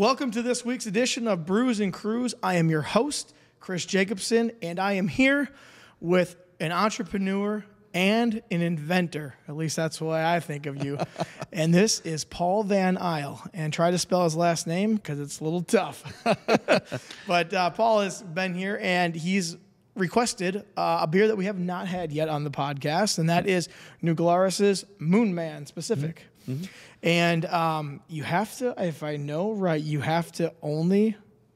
Welcome to this week's edition of Brews and Crews. I am your host, Chris Jacobson, and I am here with an entrepreneur and an inventor. At least that's the way I think of you. And this is Paul Van Eijl. And try to spell his last name because it's a little tough. But Paul has been here, and he's requested a beer that we have not had yet on the podcast, and that is New Glarus's Moon Man Specific. Mm-hmm. And you have to, if I know right, you have to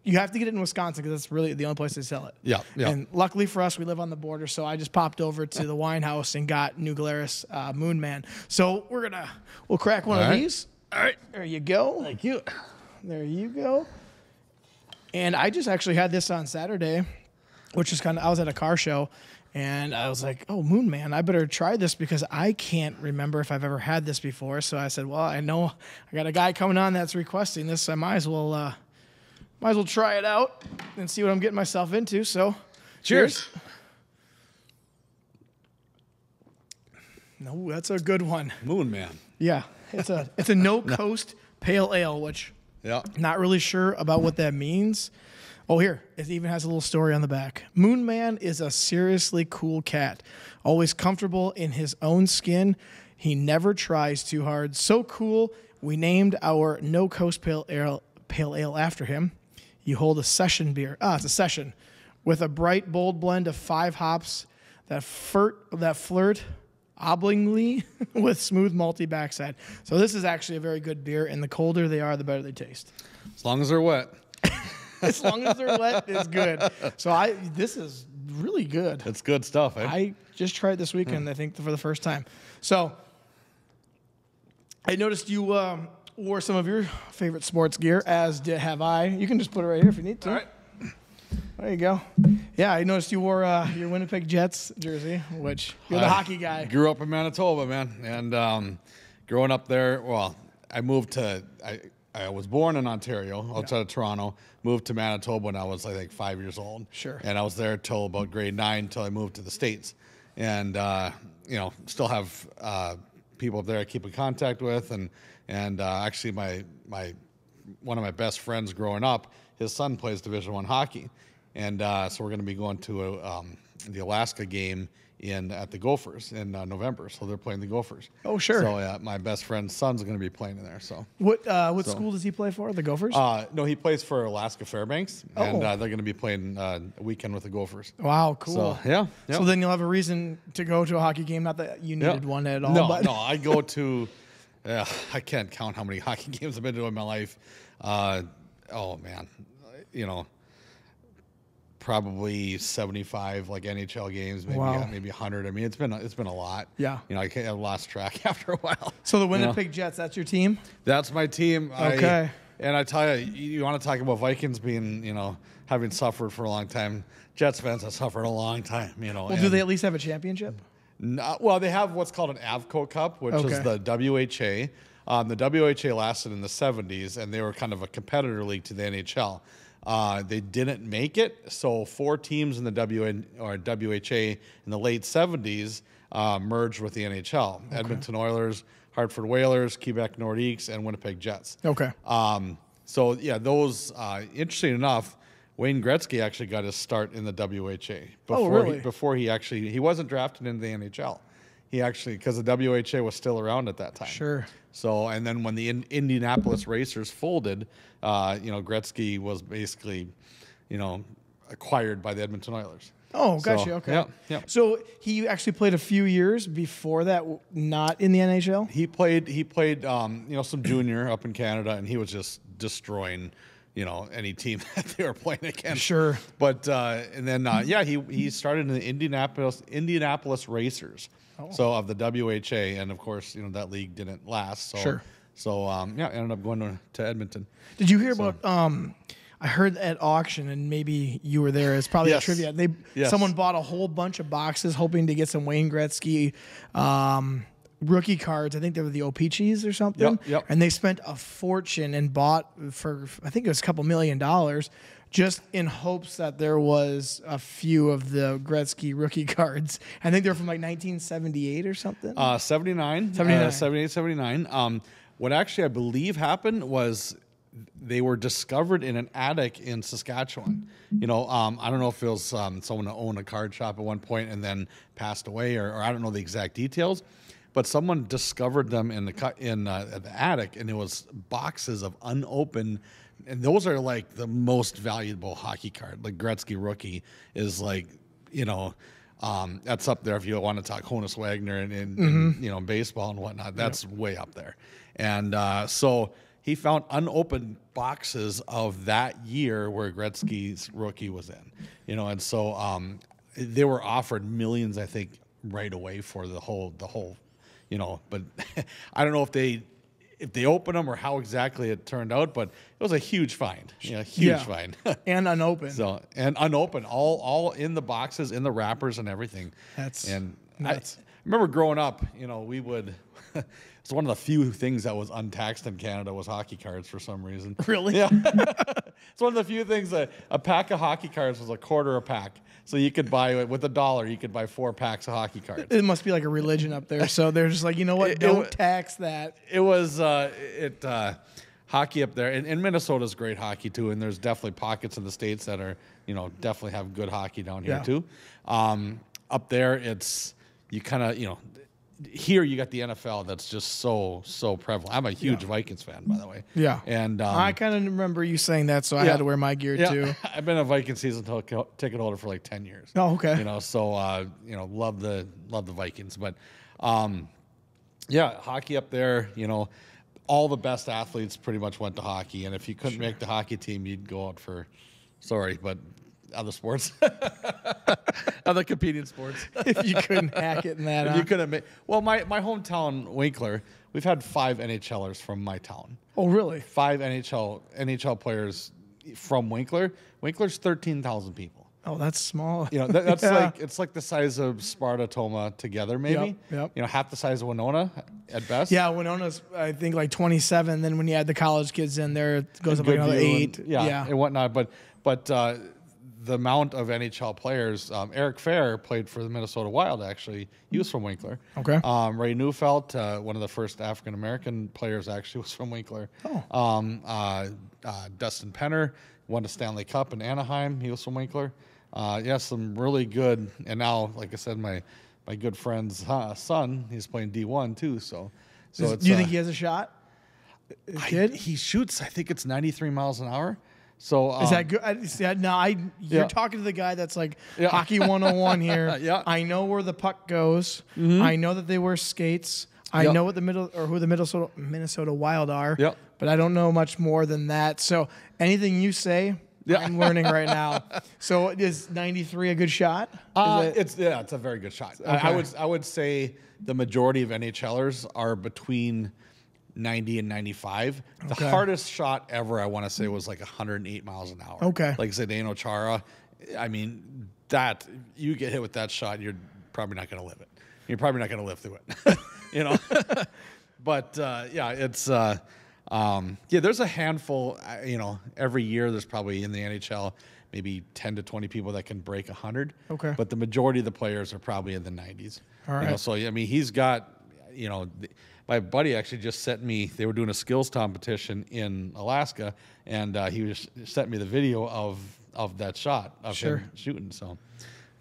get it in Wisconsin because that's really the only place they sell it. Yeah. And luckily for us, we live on the border, so I just popped over to the wine house and got New Glarus Moon Man. So we'll crack one of these. All right. There you go. Thank you. There you go. And I just actually had this on Saturday, which is I was at a car show, and I was like, oh, Moon Man, I better try this because I can't remember if I've ever had this before. So I said, well, I know I got a guy coming on that's requesting this, so I might as well try it out and see what I'm getting myself into. So cheers. No, that's a good one. Moon Man. Yeah, it's a no coast pale ale, which not really sure about what that means. Oh, here, it even has a little story on the back. Moon Man is a seriously cool cat, always comfortable in his own skin. He never tries too hard. So cool, we named our no coast pale ale after him. You hold a session beer. It's a session with a bright, bold blend of 5 hops that flirt oblongly with smooth malty backside. So this is actually a very good beer, and the colder they are, the better they taste. As long as they're wet. As long as they're wet, it's good. So this is really good. It's good stuff, eh? I just tried this weekend, I think, for the first time. So I noticed you wore some of your favorite sports gear, as have I. You can just put it right here if you need to. All right. There you go. Yeah, I noticed you wore your Winnipeg Jets jersey, which you're the hockey guy. Grew up in Manitoba, man. And growing up there, well, I moved to... I was born in Ontario, outside of Toronto, moved to Manitoba when I was, I think, 5 years old. Sure. And I was there till about grade 9 until I moved to the States. And, still have people up there I keep in contact with. And actually, one of my best friends growing up, his son plays Division I hockey. And so we're going to be going to the Alaska game at the Gophers in November. So they're playing the Gophers. Oh, sure. So my best friend's son's going to be playing in there. So what school does he play for? The Gophers? No, he plays for Alaska Fairbanks, and they're going to be playing a weekend with the Gophers. Wow, cool. So, yeah. So then you'll have a reason to go to a hockey game. Not that you needed one at all. No, but. no, I go to. I can't count how many hockey games I've been to in my life. Oh man, probably 75 like NHL games, maybe 100. I mean, it's been a lot. Yeah. I've lost track after a while. So the Winnipeg Jets, that's your team? That's my team. Okay. And I tell you want to talk about Vikings being, having suffered for a long time. Jets fans have suffered a long time, Well, do they at least have a championship? Well, they have what's called an Avco Cup, which is the WHA. The WHA lasted in the 70s, and they were kind of a competitor league to the NHL. They didn't make it, so 4 teams in the WHA in the late 70s merged with the NHL. Okay. Edmonton Oilers, Hartford Whalers, Quebec Nordiques, and Winnipeg Jets. Okay. Those, interesting enough, Wayne Gretzky actually got his start in the WHA. Before he wasn't drafted into the NHL. He actually, because the WHA was still around at that time. Sure. So, and then when the Indianapolis Racers folded, Gretzky was basically, acquired by the Edmonton Oilers. Oh, gotcha. Okay. Yeah. So he actually played a few years before that, not in the NHL? He played, some junior up in Canada, and he was just destroying, any team that they were playing against. Sure. But, and then, he started in the Indianapolis Racers. Oh. So of the WHA, and of course, that league didn't last. So, sure. So, ended up going to Edmonton. Did you hear about, I heard at auction, and maybe you were there, it's probably a trivia. Someone bought a whole bunch of boxes hoping to get some Wayne Gretzky rookie cards. I think they were the O-Pee-Chees or something. Yep. And they spent a fortune and bought for, I think it was a couple $1 million, just in hopes that there was a few of the Gretzky rookie cards. I think they're from like 1978 or something. 78, 79. What actually I believe happened was they were discovered in an attic in Saskatchewan. You know, I don't know if it was someone that owned a card shop at one point and then passed away, or I don't know the exact details, but someone discovered them in the attic, and it was boxes of unopened. And those are like the most valuable hockey card. Like Gretzky rookie is like, you know, that's up there if you want to talk Honus Wagner and you know, baseball and whatnot. That's way up there. And so he found unopened boxes of that year where Gretzky's rookie was in, you know, and so they were offered millions, I think, right away for the whole, you know. But I don't know if they opened them or how exactly it turned out, but it was a huge find, you know, huge find. And unopened. So, and unopened, all in the boxes, in the wrappers and everything. That's nuts. I remember growing up, you know, we would, it's one of the few things that was untaxed in Canada was hockey cards for some reason. Really? Yeah. It's one of the few things that a pack of hockey cards was $0.25 a pack. So you could buy, with $1, you could buy 4 packs of hockey cards. It must be like a religion up there. So they're just like, you know what? Don't tax that. It was, hockey up there. And Minnesota's great hockey too. And there's definitely pockets in the States that are, you know, definitely have good hockey down here too. Up there, it's, you kind of, you know, here you got the NFL that's just so prevalent. I'm a huge Vikings fan, by the way. Yeah. And I kind of remember you saying that, so I had to wear my gear too. I've been a Viking season ticket holder for like 10 years. Oh, okay. You know, so you know, love the Vikings. But yeah, hockey up there, you know, all the best athletes pretty much went to hockey. And if you couldn't make the hockey team, you'd go out for other sports, other competing sports. If you couldn't hack it in that, you couldn't make. Well, my hometown, Winkler, we've had 5 NHLers from my town. Oh, really? 5 NHL players from Winkler. Winkler's 13,000 people. Oh, that's small. You know, that's like, it's like the size of Sparta, Toma together, maybe. Yep. You know, half the size of Winona at best. Yeah, Winona's I think like 27. Then when you add the college kids in there, it goes up like another 8. And whatnot. But the amount of NHL players, Eric Fair played for the Minnesota Wild, actually. He was from Winkler. Okay. Ray Neufeld, one of the first African-American players, actually was from Winkler. Oh. Dustin Penner won a Stanley Cup in Anaheim. He was from Winkler. Some really good, and now, like I said, my good friend's son, he's playing D1 too. So do you think he has a shot? He shoots, I think it's 93 miles an hour. So is that good? You're talking to the guy that's like hockey 101 here. I know where the puck goes. I know that they wear skates. I know what who the Minnesota Wild are. But I don't know much more than that. So anything you say, I'm learning right now. So is 93 a good shot? It's a very good shot. Okay. I would say the majority of NHLers are between 90 and 95. The hardest shot ever, I want to say, was like 108 miles an hour. Okay. Like Zdeno Chara. I mean, that you get hit with that shot, you're probably not going to live it. You're probably not going to live through it. You know. But it's there's a handful. You know, every year there's probably in the NHL maybe 10 to 20 people that can break 100. Okay. But the majority of the players are probably in the 90s. All right. You know, so I mean, he's got, you know. My buddy actually just sent me, they were doing a skills competition in Alaska, and he sent me the video of that shot of him shooting. So,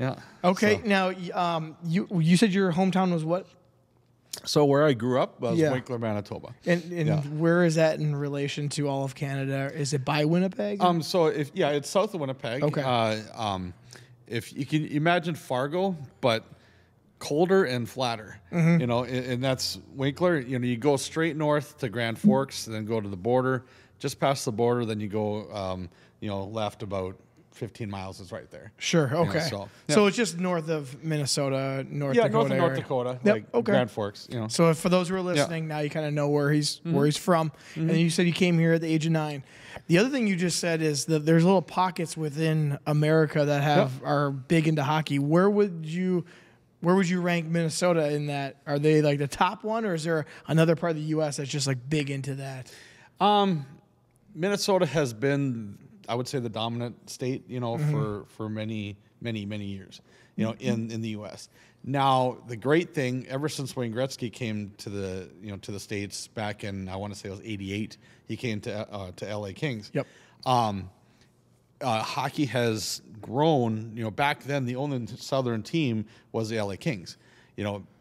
yeah. Okay. So. Now, you said your hometown was what? So where I grew up was Winkler, Manitoba. And where is that in relation to all of Canada? Is it by Winnipeg? So it's south of Winnipeg. Okay. If you can imagine Fargo, but colder and flatter, you know, and that's Winkler. You know, you go straight north to Grand Forks, and then go to the border. Just past the border, then you go, left about 15 miles is right there. Sure. Okay. You know, so it's just north of Minnesota, North Dakota. North of North Dakota, like Grand Forks. You know. So for those who are listening, now you kind of know where he's from. And then you said you came here at the age of 9. The other thing you just said is that there's little pockets within America that are big into hockey. Where would you rank Minnesota in that? Are they like the top one, or is there another part of the U.S. that's just like big into that? Minnesota has been I would say the dominant state, for many years, in the U.S. Now, the great thing, ever since Wayne Gretzky came to the States back in, I want to say it was '88, he came to LA Kings. Yep. Hockey has grown. Back then the only Southern team was the LA Kings.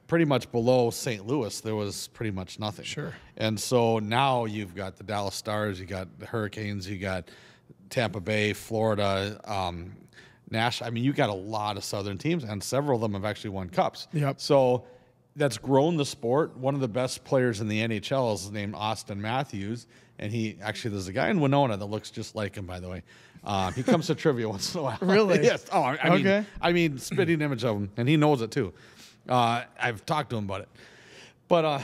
Pretty much below St. Louis, there was pretty much nothing. Sure. And so now you've got the Dallas Stars, you got the Hurricanes, you got Tampa Bay, Florida, Nash. I mean, you got a lot of Southern teams, and several of them have actually won cups. Yep. So that's grown the sport. One of the best players in the NHL is named Austin Matthews, and there's a guy in Winona that looks just like him, by the way. He comes to trivia once in a while. Really? Yes. Oh, Okay. I mean, spitting image of him, and he knows it too. I've talked to him about it. But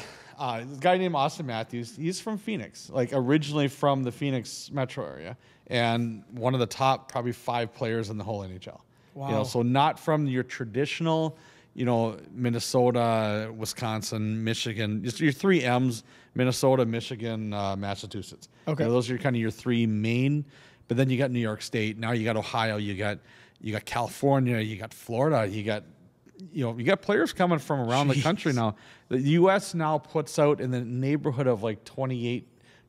this guy named Austin Matthews, he's from Phoenix, like originally from the Phoenix metro area, and one of the top probably 5 players in the whole NHL. Wow. So not from your traditional, Minnesota, Wisconsin, Michigan, just your 3 M's, Minnesota, Michigan, Massachusetts. Okay. Those are kind of your 3 main, but then you got New York State, now you got Ohio, you got California, you got Florida, you got players coming from around the country now. The U.S. now puts out in the neighborhood of like 28%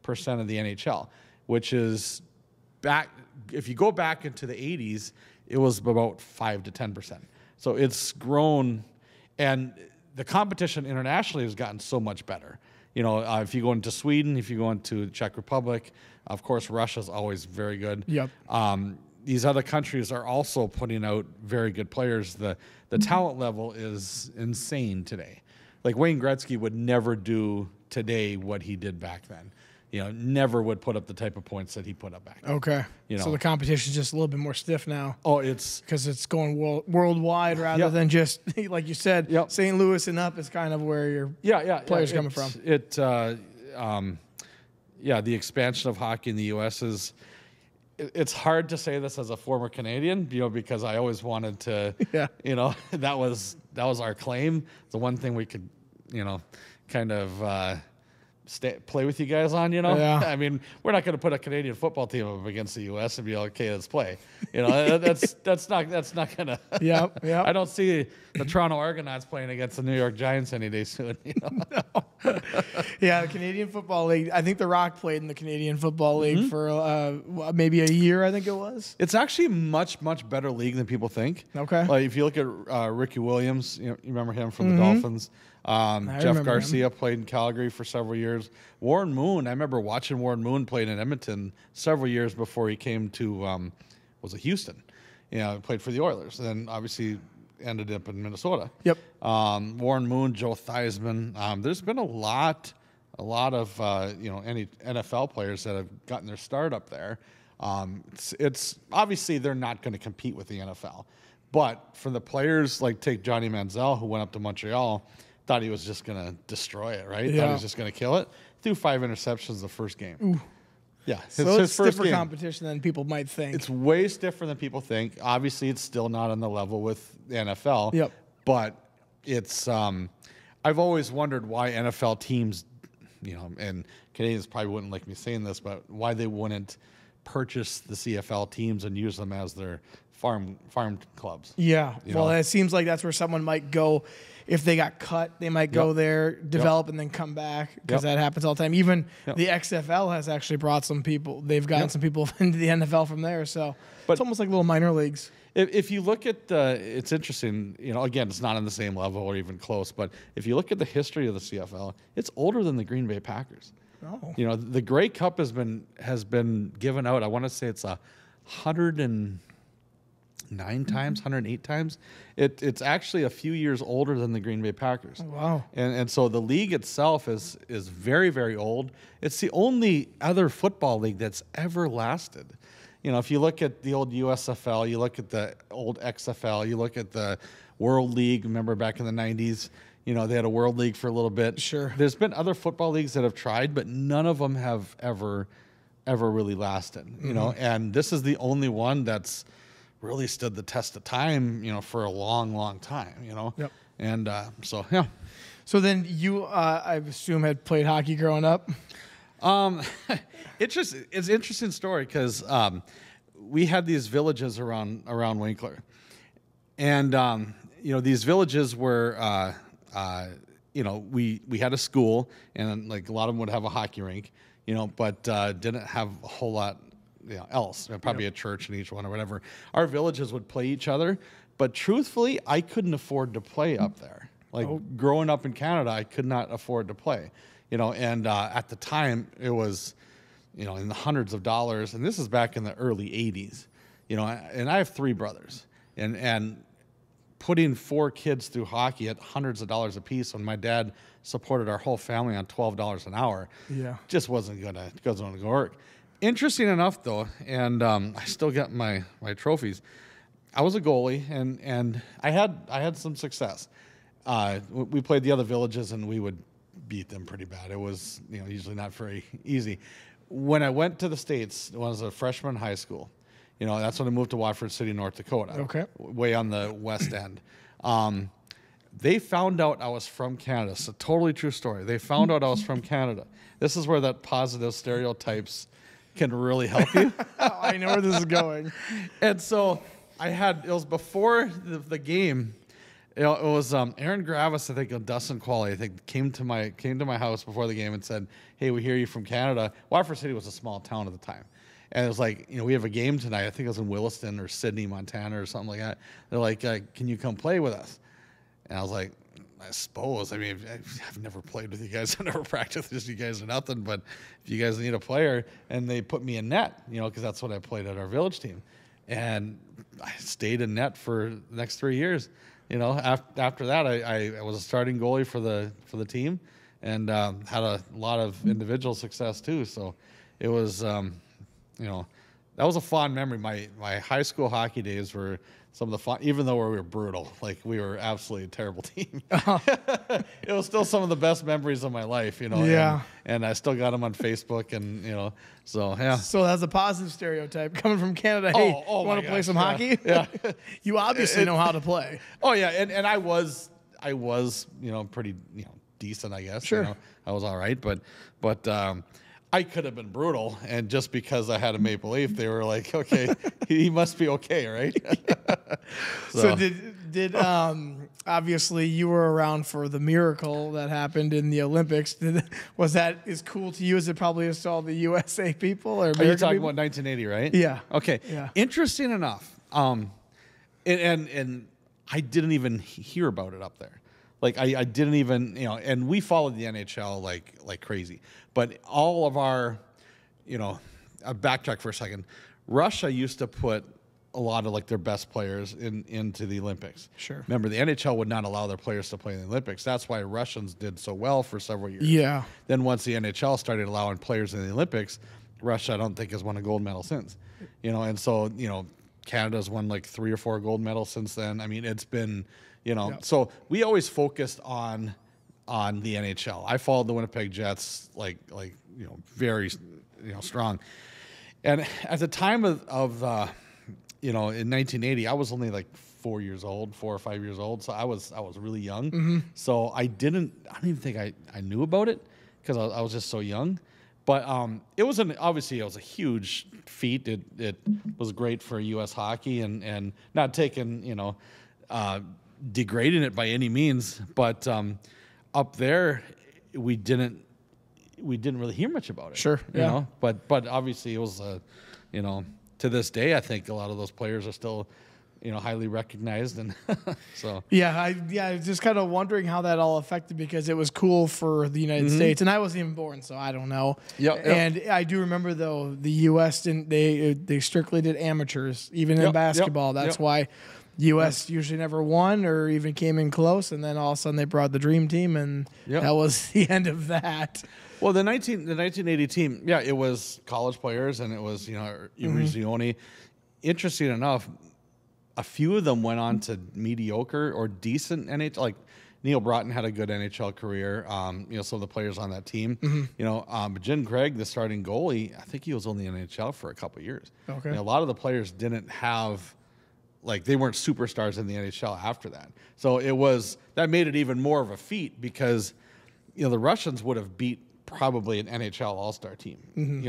of the NHL, which is back. If you go back into the 80s, it was about 5 to 10%. So it's grown, and the competition internationally has gotten so much better. If you go into Sweden, if you go into the Czech Republic, of course, Russia's always very good. Yep. These other countries are also putting out very good players. The talent level is insane today. Like Wayne Gretzky would never do today what he did back then. Never would put up the type of points that he put up back then. Okay. So the competition's just a little bit more stiff now. Oh, it's because it's going worldwide rather than just like you said. Yep. St. Louis and up is kind of where your players coming from. The expansion of hockey in the U.S. is. It's hard to say this as a former Canadian, because I always wanted to. That was our claim. The one thing we could, kind of. Play with you guys on, Yeah. I mean, we're not going to put a Canadian football team up against the U.S. and be like, okay, let's play. That's not going to. Yeah. I don't see the Toronto Argonauts playing against the New York Giants any day soon. No. Yeah, the Canadian Football League. I think The Rock played in the Canadian Football League for maybe a year. I think it was. It's actually much better league than people think. Okay. Like if you look at Ricky Williams, you remember him from the Dolphins. Jeff Garcia played in Calgary for several years. Warren Moon, I remember watching Warren Moon playing in Edmonton several years before he came to Houston. Played for the Oilers, and then obviously ended up in Minnesota. Yep. Warren Moon, Joe Theismann. There's been a lot of any NFL players that have gotten their start up there. It's obviously they're not going to compete with the NFL, but for the players like take Johnny Manziel, who went up to Montreal. Thought he was just going to destroy it, right? Yeah. Thought he was just going to kill it. Threw 5 interceptions the first game. Ooh. Yeah. So it's stiffer competition than people might think. It's way stiffer than people think. Obviously, it's still not on the level with the NFL. Yep. But it's, I've always wondered why NFL teams, and Canadians probably wouldn't like me saying this, but why they wouldn't purchase the CFL teams and use them as their farm clubs. Yeah. Well, it seems like that's where someone might go. If they got cut, they might go there, develop, and then come back because that happens all the time. Even the XFL has actually brought some people. They've gotten some people into the NFL from there. So it's almost like little minor leagues. If you look at it's interesting, again, it's not on the same level or even close, but if you look at the history of the CFL, it's older than the Green Bay Packers. Oh. The Grey Cup has been given out. I want to say it's 109 times, 108 times. It's actually a few years older than the Green Bay Packers. Oh, wow. And so the league itself is very, very old. It's the only other football league that's ever lasted. If you look at the old USFL, you look at the old XFL, you look at the World League, remember back in the 90s, they had a World League for a little bit. Sure. There's been other football leagues that have tried, but none of them have ever really lasted, and this is the only one that's really stood the test of time, for a long, long time, Yep. And so, yeah. So then you, I assume, had played hockey growing up? It's an interesting story because we had these villages around Winkler, and these villages were we had a school, and like a lot of them would have a hockey rink, but didn't have a whole lot else. Probably a church in each one or whatever. Our villages would play each other, but truthfully, I couldn't afford to play up there. Growing up in Canada, I could not afford to play, and at the time it was, in the hundreds of dollars, and this is back in the early 80s, and I have 3 brothers, and putting 4 kids through hockey at hundreds of dollars a piece when my dad supported our whole family on $12 an hour, just wasn't gonna work. Interesting enough, though, and I still got my trophies. I was a goalie, and I had some success. We played the other villages, and we would beat them pretty bad. It was usually not very easy. When I went to the States, when I was a freshman in high school, that's when I moved to Watford City, North Dakota. Okay. Way on the west end. They found out I was from Canada. It's a totally true story. They found out I was from Canada. This is where that positive stereotypes can really help you. I know where this is going. And so it was before the game. It was Aaron Gravis, I think, of Dustin Qualley, I think, came to my house before the game and said, "Hey, we hear you from Canada." Watford City was a small town at the time. And it was like, we have a game tonight. I think it was in Williston or Sydney, Montana or something like that. They're like, "Can you come play with us?" And I was like, "I suppose. I mean, I've never played with you guys. I've never practiced with you guys or nothing. But if you guys need a player," and they put me in net, because that's what I played at our village team. And I stayed in net for the next 3 years. After that, I was a starting goalie for the team, and had a lot of individual success too. So it was, that was a fond memory. My high school hockey days were some of the fun, even though we were brutal. Like, we were absolutely a terrible team. It was still some of the best memories of my life, Yeah. And I still got them on Facebook, and so yeah. So that's a positive stereotype coming from Canada. Hey, you want to play some hockey? Yeah. You obviously know how to play. Oh yeah, and I was pretty decent, I guess. Sure. I was all right, but I could have been brutal, and just because I had a Maple Leaf, they were like, "Okay, he must be okay, right?" So did obviously you were around for the miracle that happened in the Olympics. Was that as cool to you as it probably is to all the USA people? Or American Are you talking people? about 1980, right? Yeah. Okay. Yeah. Interesting enough, and I didn't even hear about it up there. Like, I didn't even, and we followed the NHL like crazy. But all of our, I'll backtrack for a second. Russia used to put a lot of their best players into the Olympics. Sure. Remember, the NHL would not allow their players to play in the Olympics. That's why Russians did so well for several years. Yeah. Then once the NHL started allowing players in the Olympics, Russia, I don't think, has won a gold medal since. And so, Canada's won 3 or 4 gold medals since then. I mean, it's been... So we always focused on the NHL. I followed the Winnipeg Jets very strong. And at the time of in 1980, I was only 4 or 5 years old, so I was really young. Mm-hmm. So I don't even think I knew about it, because I was just so young. But it was obviously a huge feat. It was great for U.S. hockey, and not taking degrading it by any means, but up there we didn't really hear much about it. Sure, yeah. But obviously it was to this day, I think a lot of those players are still highly recognized, and so I was just kind of wondering how that all affected, because it was cool for the United States, and I wasn't even born, so I don't know. Yep. And I do remember, though, the U.S. didn't, they strictly did amateurs, even in basketball. That's why U.S. usually never won or even came in close, and then all of a sudden they brought the dream team, and that was the end of that. Well, the 1980 team, it was college players, and it was Eruzione. Interesting enough, a few of them went on to mediocre or decent NHL. Like Neil Broughton had a good NHL career. Some of the players on that team. But Jim Craig, the starting goalie, I think he was only in the NHL for a couple of years. Okay. A lot of the players didn't have. They weren't superstars in the NHL after that. So that made it even more of a feat, because, the Russians would have beat probably an NHL All-Star team.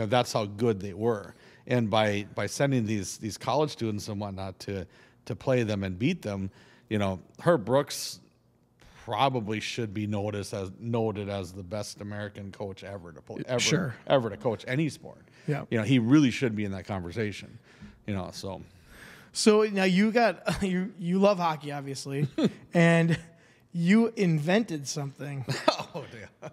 That's how good they were. And by sending these college students and whatnot to play them and beat them, Herb Brooks probably should be noted as the best American coach ever to play, ever to coach any sport. Yeah. He really should be in that conversation. So now you love hockey, obviously, and you invented something. Oh, yeah.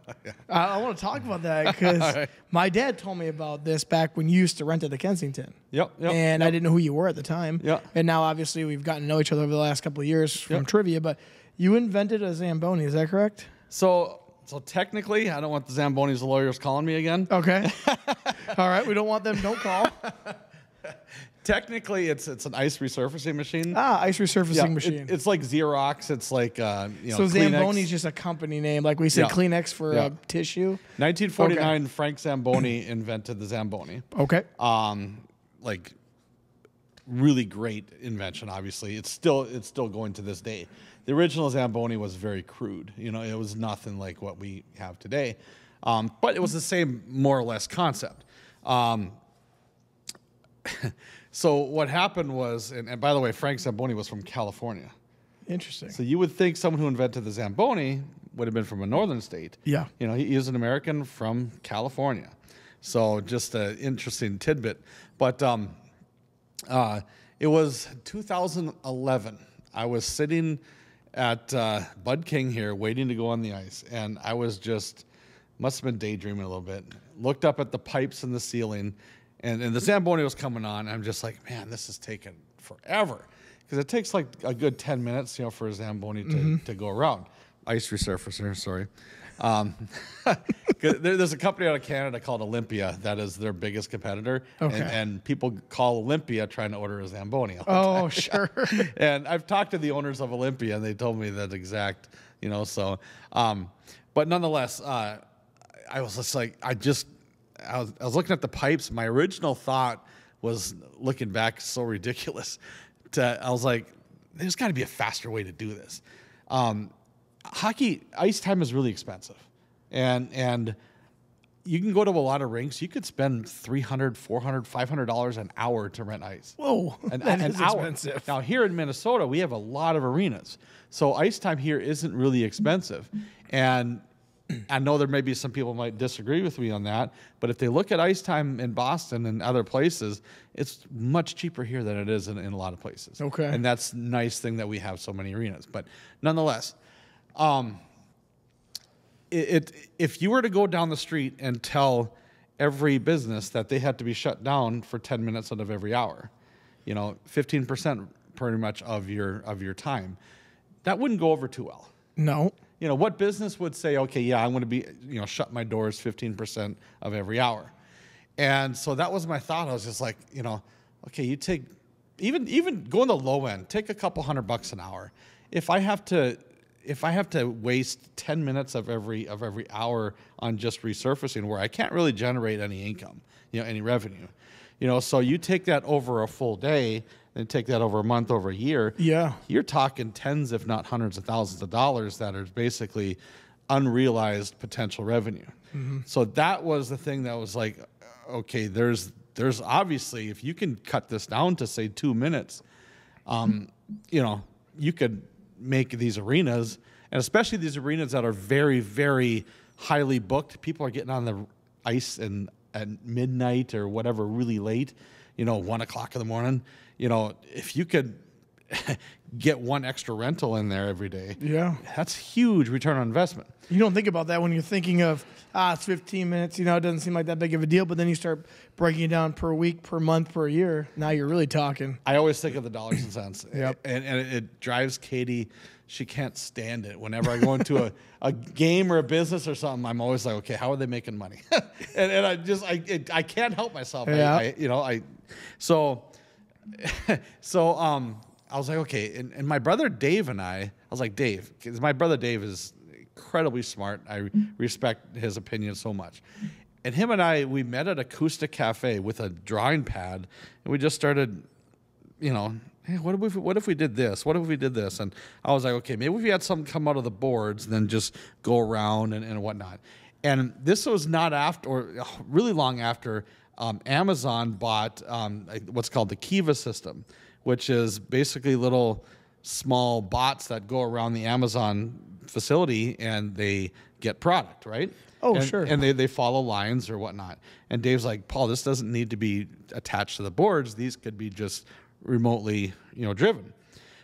I want to talk about that because right. My dad told me about this back when you used to rent at the Kensington. Yep. And I didn't know who you were at the time. Yep. And now, obviously, we've gotten to know each other over the last couple of years from trivia, but you invented a Zamboni. Is that correct? So technically, I don't want the Zambonis, the lawyers, calling me again. Okay. All right. We don't want them. Don't call. Technically, it's an ice resurfacing machine. Ice resurfacing machine. It's like Xerox. It's like So Kleenex. Zamboni's just a company name, like we said, Kleenex for tissue. 1949, Okay. Frank Zamboni invented the Zamboni. Okay. Like really great invention. Obviously, it's still going to this day. The original Zamboni was very crude. It was nothing like what we have today, but it was the same more or less concept. So what happened was, and by the way, Frank Zamboni was from California. Interesting. So you would think someone who invented the Zamboni would have been from a northern state. Yeah. He is an American from California. So just an interesting tidbit. But it was 2011. I was sitting at Bud King here waiting to go on the ice, and I was must have been daydreaming a little bit. Looked up at the pipes in the ceiling, and the Zamboni was coming on. And I'm just like, man, this is taking forever. Because it takes like a good 10 minutes, for a Zamboni to go around. Ice resurfacer, sorry. There's a company out of Canada called Olympia that is their biggest competitor. Okay. And people call Olympia trying to order a Zamboni. Oh, sure. And I've talked to the owners of Olympia, and they told me that exact, so. But nonetheless, I was just like, I was looking at the pipes. My original thought was, looking back, so ridiculous. I was like, there's got to be a faster way to do this. Hockey ice time is really expensive, and you can go to a lot of rinks. You could spend $300, $400, $500 an hour to rent ice. Whoa, an is hour. expensive. Now here in Minnesota, we have a lot of arenas, so ice time here isn't really expensive, and I know there may be some people might disagree with me on that, but if they look at ice time in Boston and other places, it's much cheaper here than it is in a lot of places. Okay. And that's a nice thing that we have so many arenas. But nonetheless, if you were to go down the street and tell every business that they had to be shut down for 10 minutes out of every hour, 15% pretty much of your time, that wouldn't go over too well. No. What business would say, okay, yeah, I'm going to be, shut my doors 15% of every hour? And so that was my thought. I was just like, okay, you take, even go on the low end, take a couple $100 an hour. If I have to waste 10 minutes of every hour on just resurfacing, where I can't really generate any income, any revenue, so you take that over a full day, and take that over a month, over a year. Yeah. You're talking tens, if not hundreds of thousands of dollars that are basically unrealized potential revenue. Mm-hmm. So that was the thing that was like, okay, there's obviously, if you can cut this down to say 2 minutes, you could make these arenas, and especially these arenas that are very, very highly booked. People are getting on the ice at midnight or whatever, really late, 1 o'clock in the morning. If you could get one extra rental in there every day, that's huge return on investment. You don't think about that when you're thinking of, it's 15 minutes, it doesn't seem like that big of a deal, but then you start breaking it down per week, per month, per year. Now you're really talking. I always think of the dollars and cents. Yep. And it drives Katie. She can't stand it. Whenever I go into a game or a business or something, I'm always like, okay, how are they making money? and I can't help myself. Yeah. So I was like, okay, and my brother Dave and I was like, Dave, because my brother Dave is incredibly smart. I respect his opinion so much. And him and I, we met at Acoustic Cafe with a drawing pad, and we just started, hey, what if we did this? What if we did this? And I was like, okay, maybe if we had something come out of the boards, then just go around and whatnot. And this was not after, or really long after, Amazon bought what's called the Kiva system, which is basically little small bots that go around the Amazon facility and they get product, right? Oh, and, sure. And they follow lines or whatnot. And Dave's like, Paul, this doesn't need to be attached to the boards. These could be just remotely, driven.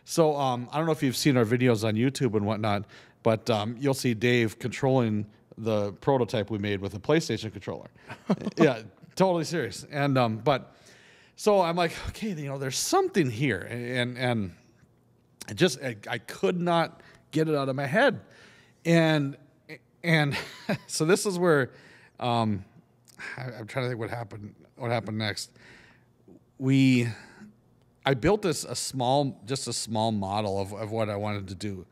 So I don't know if you've seen our videos on YouTube and whatnot, but you'll see Dave controlling the prototype we made with a PlayStation controller. Yeah, totally serious. And so I'm like, okay, there's something here, and I could not get it out of my head, and so this is where I'm trying to think what happened next. I built a small model of what I wanted to do,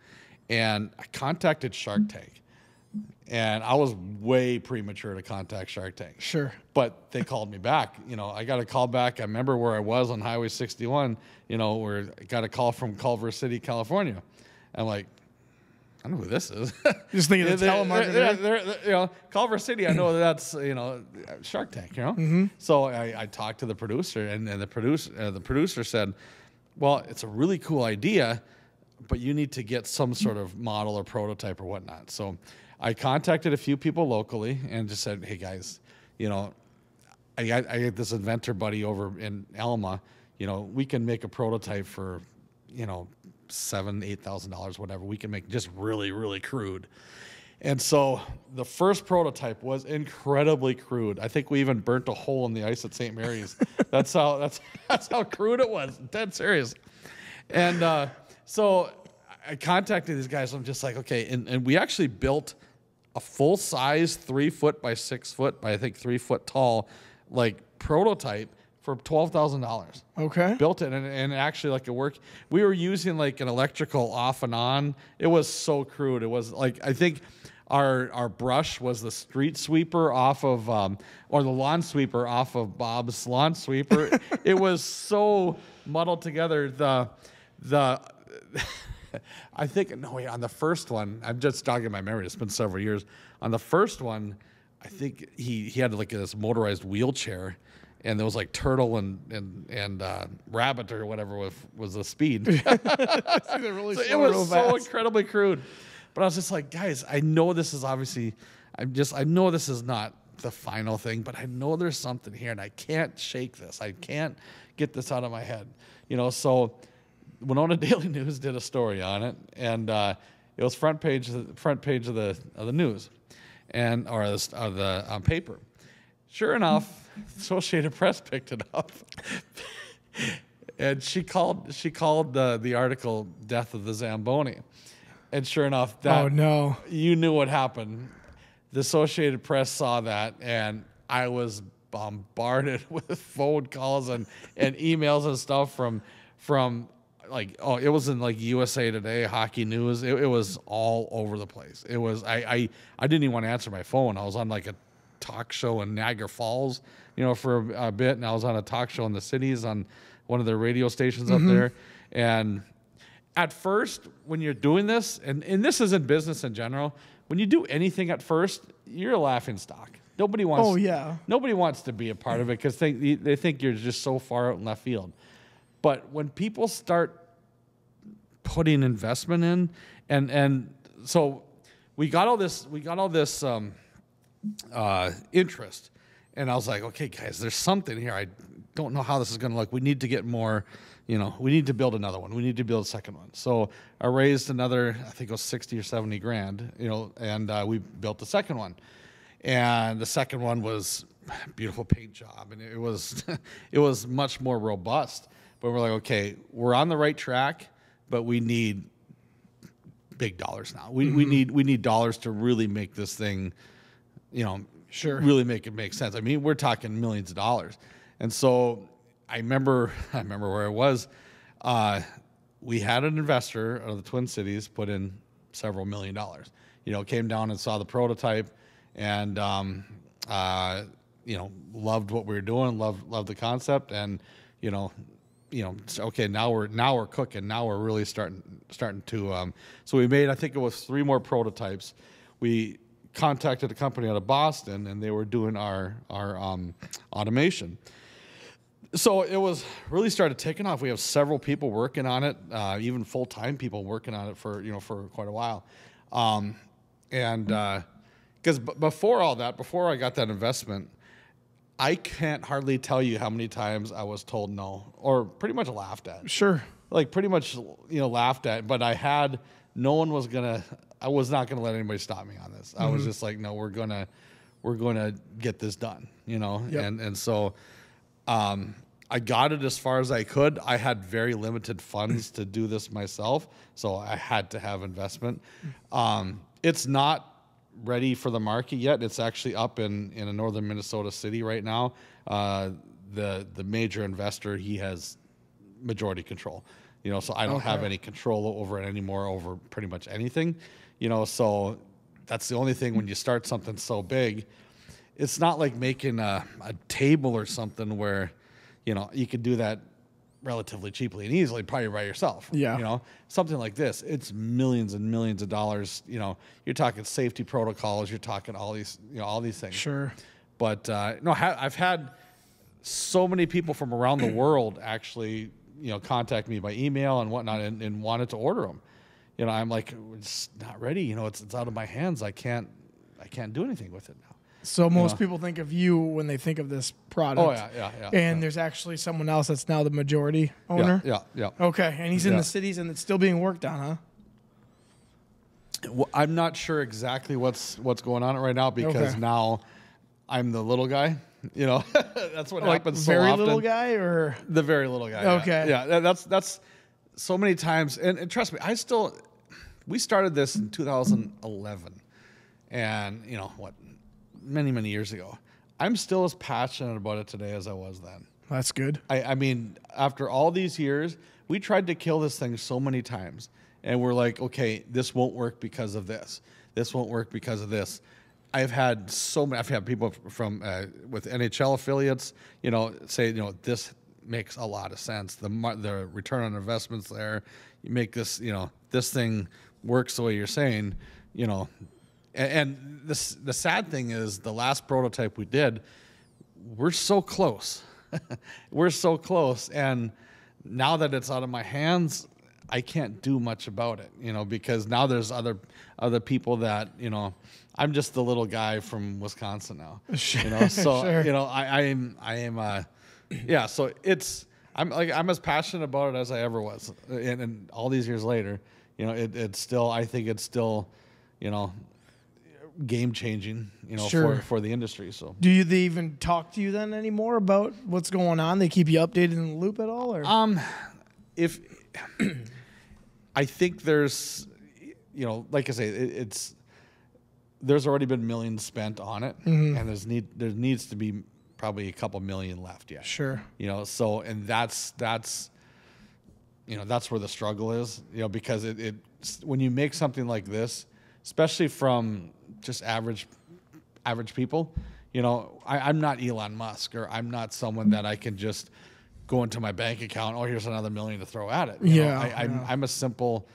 and I contacted Shark Tank, and I was way premature to contact Shark Tank. Sure. But they called me back. I got a call back. I remember where I was on Highway 61, where I got a call from Culver City, California. I'm like, I know who this is. Just thinking of telemarketer. Culver City, I know that's, Shark Tank, Mm-hmm. So I talked to the producer, and the producer said, well, it's a really cool idea, but you need to get some sort of model or prototype or whatnot. So I contacted a few people locally and just said, hey, guys, I got this inventor buddy over in Alma. We can make a prototype for, $7,000-8,000, whatever. We can make just really, really crude. And so the first prototype was incredibly crude. I think we even burnt a hole in the ice at St. Mary's. That's how crude it was. Dead serious. And so I contacted these guys. I'm just like, okay. And we actually built a full size 3 foot by 6 foot by I think 3 foot tall, prototype for $12,000. Okay. Built it and actually it worked. We were using an electrical off and on. It was so crude. It was I think our brush was the street sweeper off of or the lawn sweeper off of Bob's lawn sweeper. It was so muddled together. I think on the first one, I'm just jogging my memory. It's been several years. On the first one, I think he had this motorized wheelchair. And there was turtle and rabbit or whatever was the speed. Really so it was so incredibly crude. But I was just like, guys, I know this is obviously, I know this is not the final thing, but I know there's something here, and I can't shake this. I can't get this out of my head. So Winona Daily News did a story on it, and it was front page of the news, or the paper. Sure enough, Associated Press picked it up, and she called the article "Death of the Zamboni," and sure enough, you knew what happened. The Associated Press saw that, and I was bombarded with phone calls and emails and stuff from it was in USA Today, Hockey News. It was all over the place. It was I didn't even want to answer my phone. I was on a talk show in Niagara Falls, for a bit, and I was on a talk show in the cities on one of the radio stations up there. And at first, when you're doing this, and this is in business in general, when you do anything at first, you're a laughing stock. Nobody wants. Oh yeah. Nobody wants to be a part of it because they think you're just so far out in left field. But when people start putting investment in, and so we got all this interest, and I was like, okay, guys, there's something here. I don't know how this is going to look. We need to get more, we need to build another one. We need to build a second one. So I raised another, I think it was 60 or 70 grand, and we built the second one. And the second one was a beautiful paint job, and it was much more robust. But we're like, okay, we're on the right track, but we need big dollars now. We need dollars to really make this thing, really make it make sense. I mean, we're talking millions of dollars. And so I remember where I was. We had an investor out of the Twin Cities put in several $1 million. Came down and saw the prototype, and loved what we were doing, loved the concept, and okay, now we're cooking. Now we're really starting to. So we made, I think it was 3 more prototypes. We contacted a company out of Boston, and they were doing our automation. So it was really started taking off. We have several people working on it, even full-time people working on it for quite a while. Because before all that, before I got that investment, I can't hardly tell you how many times I was told no, or pretty much laughed at. Sure. Like pretty much, laughed at. But I was not gonna let anybody stop me on this. I was just like, no, we're gonna get this done, Yep. And so, I got it as far as I could. I had very limited funds to do this myself, so I had to have investment. It's not ready for the market yet. It's actually up in a northern Minnesota city right now. The major investor, he has majority control, so I don't have any control over it anymore, over pretty much anything, so that's the only thing when you start something so big. It's not like making a table or something where, you could do that relatively cheaply and easily, probably by yourself. Yeah. Something like this, it's millions and millions of dollars. You're talking safety protocols. You're talking all these things. Sure. But no, I've had so many people from around the world actually, contact me by email and whatnot, and wanted to order them. I'm like, it's not ready. It's out of my hands. I can't do anything with it now. So most people think of you when they think of this product. Oh, yeah. And there's actually someone else that's now the majority owner? Yeah. Okay, and he's in the cities, and it's still being worked on, huh? Well, I'm not sure exactly what's going on right now, because now I'm the little guy. That's what happens so often. Very little guy, or? The very little guy. Okay. Yeah, that's so many times. And trust me, we started this in 2011. And, many, many years ago. I'm still as passionate about it today as I was then. That's good. I mean, after all these years, we tried to kill this thing so many times. And we're like, okay, this won't work because of this. This won't work because of this. I've had people from with NHL affiliates, say, this makes a lot of sense. The return on investment's there. You make this, this thing works the way you're saying, And the sad thing is, the last prototype we did, we're so close. We're so close. And now that it's out of my hands, I can't do much about it, because now there's other people that, I'm just the little guy from Wisconsin now. So, Sure. I am, so I'm as passionate about it as I ever was. And all these years later, it's still, I think it's still, game changing, Sure. for the industry. So, do they even talk to you then anymore about what's going on? They keep you updated in the loop at all, or? If I think there's, like I say, there's already been millions spent on it, and there needs to be probably a couple million left yet. Sure. So, and that's where the struggle is, because it's when you make something like this, especially from just average people, I'm not Elon Musk, or I'm not someone that I can just go into my bank account, oh, here's another $1 million to throw at it. I'm a simple,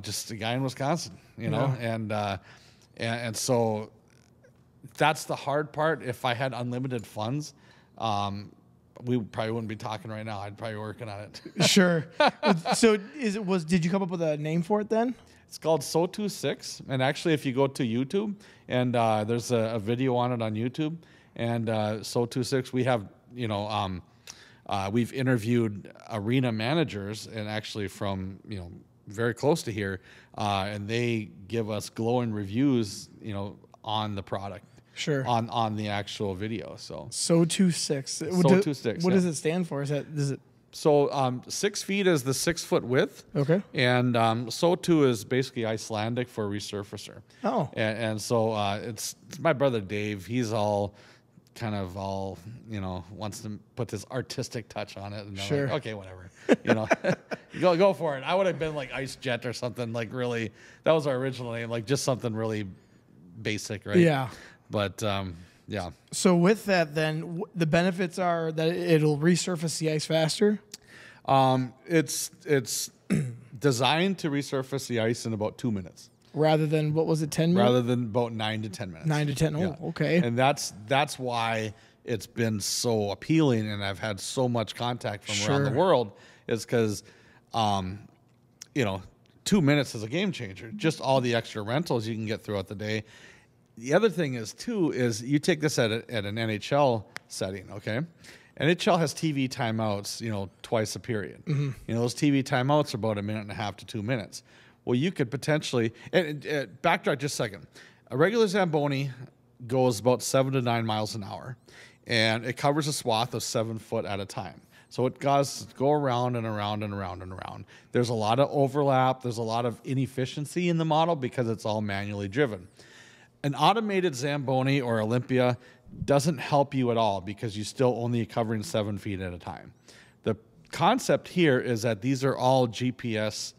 just a guy in Wisconsin, and so that's the hard part. If I had unlimited funds, we probably wouldn't be talking right now. I'd probably be working on it. Sure. So did you come up with a name for it then? It's called So26, and actually, if you go to YouTube, and there's a video on it on YouTube, and So26, we have, we've interviewed arena managers, and actually from, very close to here, and they give us glowing reviews, on the product. Sure. On the actual video. So26. So26. What does it stand for? Is it? So 6 feet is the 6 foot width. Okay. And So2 is basically Icelandic for resurfacer. Oh. And so it's my brother Dave. He's all wants to put this artistic touch on it. And sure. Like, okay, whatever. Go for it. I would have been like Ice Jet or something, like really. That was our original name, like just something really basic, right? Yeah. But yeah. So with that, then the benefits are that it'll resurface the ice faster. It's designed to resurface the ice in about 2 minutes. Rather than, what was it, 10 minutes? Rather than about 9 to 10 minutes. 9 to 10. Oh, okay. And that's why it's been so appealing, and I've had so much contact from around the world, is because, 2 minutes is a game changer. Just all the extra rentals you can get throughout the day. The other thing is, too, is you take this at an NHL setting, okay? NHL has TV timeouts, twice a period. Those TV timeouts are about 1.5 to 2 minutes. Well, you could potentially, backtrack just a second. A regular Zamboni goes about 7 to 9 miles an hour, and it covers a swath of 7 foot at a time. So it does go around and around and around and around. There's a lot of overlap. There's a lot of inefficiency in the model because it's all manually driven. An automated Zamboni or Olympia doesn't help you at all because you're still only covering 7 feet at a time. The concept here is that these are all GPS,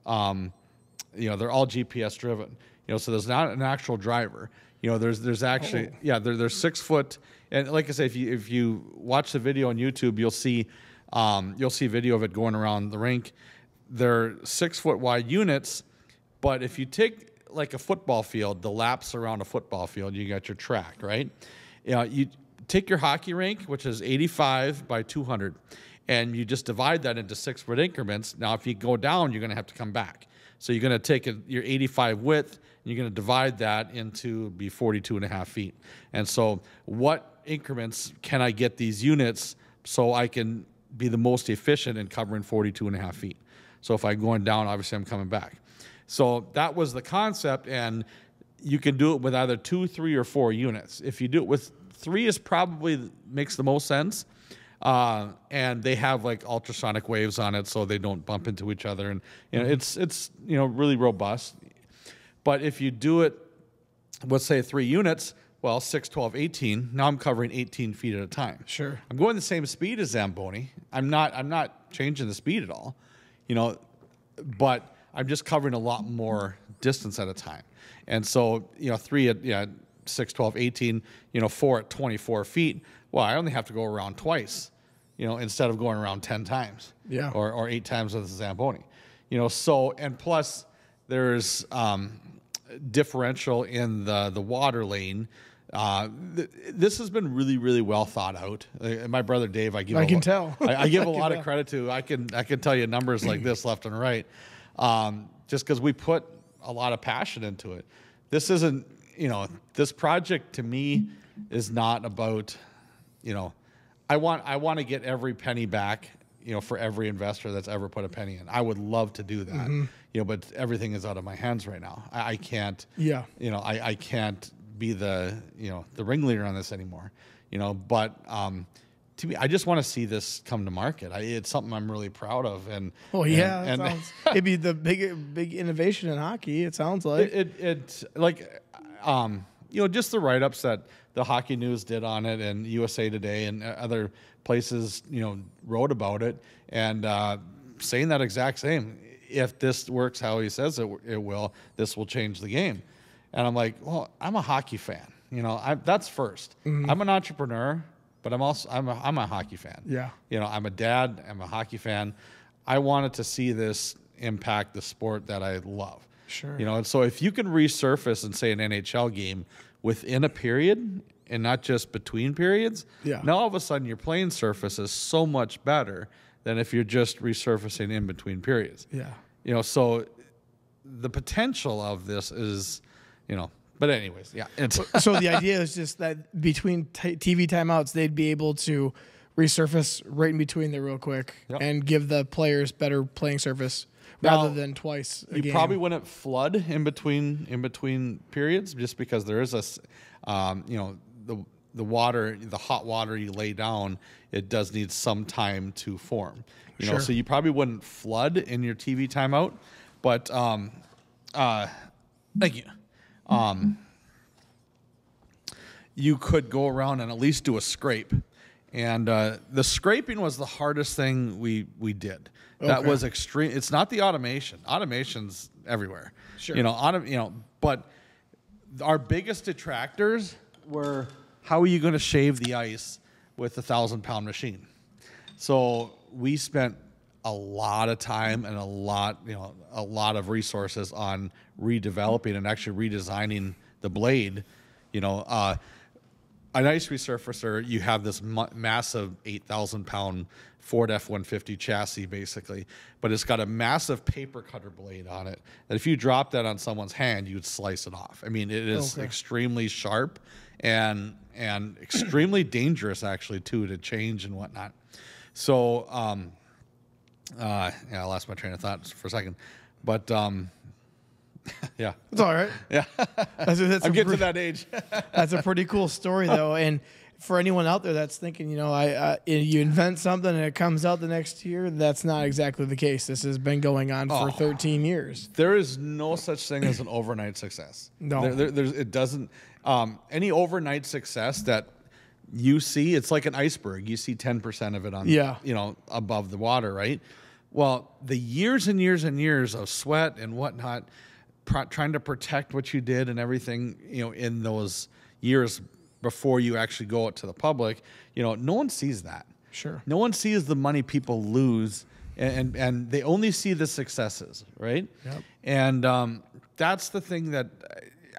they're all GPS driven. So there's not an actual driver. There's actually, there's 6 foot. And like I say, if you watch the video on YouTube, you'll see video of it going around the rink. They're 6 foot wide units, but if you take like a football field, the laps around a football field, you got your track, right? You take your hockey rink, which is 85 by 200, and you just divide that into 6 foot increments. Now, if you go down, you're going to have to come back. So you're going to take your 85 width, and you're going to divide that into be 42.5 feet. And so what increments can I get these units so I can be the most efficient in covering 42.5 feet? So if I'm going down, obviously I'm coming back. So that was the concept, and you can do it with either 2, 3, or 4 units. If you do it with 3, is probably makes the most sense. And they have like ultrasonic waves on it, so they don't bump into each other, and it's really robust. But if you do it, let's say 3 units, well, 6, 12, 18. Now I'm covering 18 feet at a time. Sure. I'm going the same speed as Zamboni. I'm not changing the speed at all, but I'm just covering a lot more distance at a time. And so 3 at 6, 12, 18. 4 at 24 feet. Well, I only have to go around twice, instead of going around 10 times. Yeah. Or 8 times with the Zamboni. So, and plus there's differential in the water lane. This has been really, really well thought out. My brother Dave, I give a lot of credit to. I can tell you numbers like this left and right, just because we put a lot of passion into it. This isn't, this project to me is not about, I want to get every penny back, for every investor that's ever put a penny in. I would love to do that, but everything is out of my hands right now. I can't, I can't be the ringleader on this anymore, but to me, I just want to see this come to market. It's something I'm really proud of. And it'd be the big innovation in hockey. It sounds like it's like, just the write-ups that the Hockey News did on it, and USA Today and other places, wrote about it, and saying that exact same. If this works how he says it will, this will change the game. And I'm like, well, I'm a hockey fan. That's first. I'm an entrepreneur, but I'm a hockey fan. Yeah. I'm a dad. I'm a hockey fan. I wanted to see this impact the sport that I love. Sure. And so if you can resurface and say an NHL game within a period and not just between periods, now all of a sudden your playing surface is so much better than if you're just resurfacing in between periods. Yeah. So the potential of this is, but anyways, yeah. So the idea is just that between TV timeouts, they'd be able to resurface right in between there real quick and give the players better playing surface rather than twice a game. You probably wouldn't flood in between periods just because there is the water, the hot water you lay down, it does need some time to form. So you probably wouldn't flood in your TV timeout, but thank you. You could go around and at least do a scrape. And the scraping was the hardest thing we did. That was extreme. It's not the automation. Automation's everywhere. Sure. But our biggest detractors were, how are you going to shave the ice with a 1,000-pound machine? So we spent a lot of time and a lot of resources on redeveloping and actually redesigning the blade. An ice resurfacer, you have this massive 8,000-pound Ford F-150 chassis, basically, but it's got a massive paper cutter blade on it that if you drop that on someone's hand, you would slice it off. I mean, it is extremely sharp and extremely dangerous, actually, too, to change and whatnot. So, I lost my train of thought for a second, but yeah, it's all right. Yeah, I'm getting to that age. That's a pretty cool story, though, and for anyone out there that's thinking, you invent something and it comes out the next year, that's not exactly the case. This has been going on for 13 years. There is no such thing as an overnight success. No, it doesn't. Any overnight success that you see, it's like an iceberg. You see 10% of it on, above the water, right? Well, the years and years and years of sweat and whatnot, trying to protect what you did and everything, in those years before you actually go out to the public, no one sees that. Sure. No one sees the money people lose, and they only see the successes, right? Yep. And that's the thing that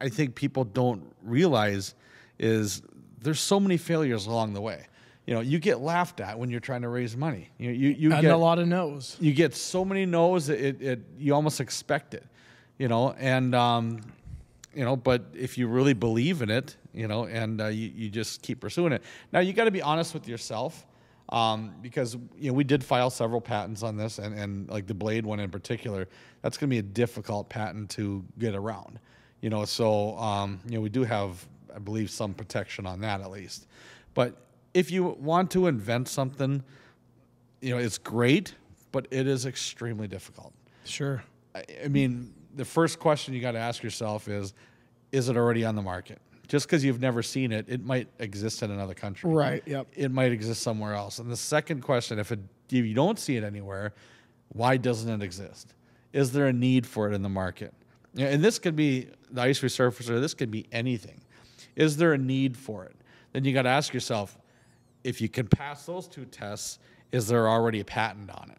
I think people don't realize is there's so many failures along the way. You get laughed at when you're trying to raise money. You get a lot of no's. You get so many no's, you almost expect it. But if you really believe in it, and you just keep pursuing it. Now, you got to be honest with yourself, because, we did file several patents on this, and like the blade one in particular, that's going to be a difficult patent to get around. So, we do have, I believe, some protection on that at least. But if you want to invent something, it's great, but it is extremely difficult. Sure. I mean, the first question you got to ask yourself is it already on the market? Just because you've never seen it, it might exist in another country. Right, yep. It might exist somewhere else. And the second question, if you don't see it anywhere, why doesn't it exist? Is there a need for it in the market? And this could be the ice resurfacer. This could be anything. Is there a need for it? Then you got to ask yourself, if you can pass those two tests, is there already a patent on it?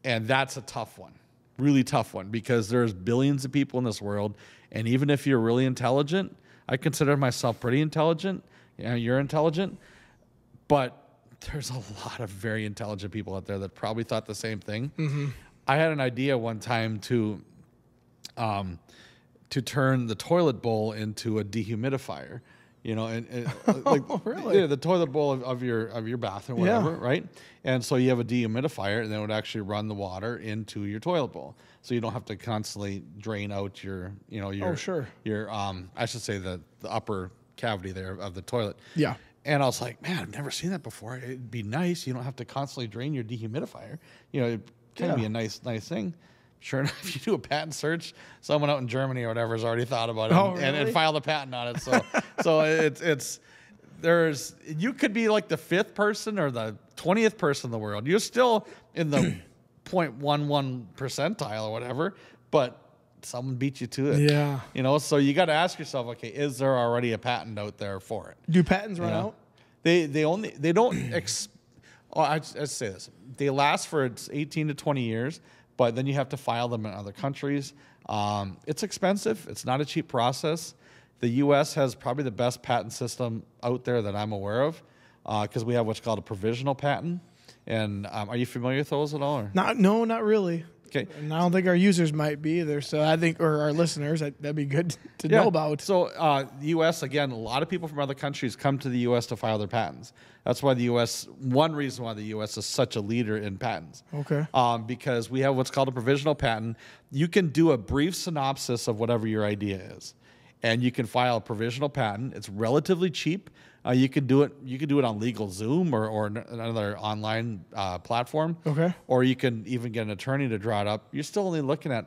And that's a tough one. Really tough one, because there's billions of people in this world, and even if you're really intelligent, I consider myself pretty intelligent. You're intelligent, but there's a lot of very intelligent people out there that probably thought the same thing. Mm-hmm. I had an idea one time to turn the toilet bowl into a dehumidifier. Really? Yeah, the toilet bowl of your bathroom, whatever, right? And so you have a dehumidifier, and then it would actually run the water into your toilet bowl, so you don't have to constantly drain out your I should say the upper cavity there of the toilet. Yeah. And I was like, man, I've never seen that before. It'd be nice. You don't have to constantly drain your dehumidifier. It can be a nice thing. Sure enough, if you do a patent search, someone out in Germany or whatever has already thought about it and filed a patent on it. So you could be like the 5th person or the 20th person in the world. You're still in the 0.11 percentile or whatever, but someone beat you to it. Yeah. So you got to ask yourself, okay, is there already a patent out there for it? Do patents run out? They don't. I say this. They last for 18 to 20 years. But then you have to file them in other countries. It's expensive. It's not a cheap process. The U.S. has probably the best patent system out there that I'm aware of, because we have what's called a provisional patent. And are you familiar with those at all? Or? No, not really. Okay. And I don't think our users might be either. So I think, or our listeners, that'd be good to know about. So the U.S., again, a lot of people from other countries come to the U.S. to file their patents. That's why one reason why the U.S. is such a leader in patents. Okay. Because we have what's called a provisional patent. You can do a brief synopsis of whatever your idea is, and you can file a provisional patent. It's relatively cheap. You can do it on LegalZoom or another online platform. Okay. Or you can even get an attorney to draw it up. You're still only looking at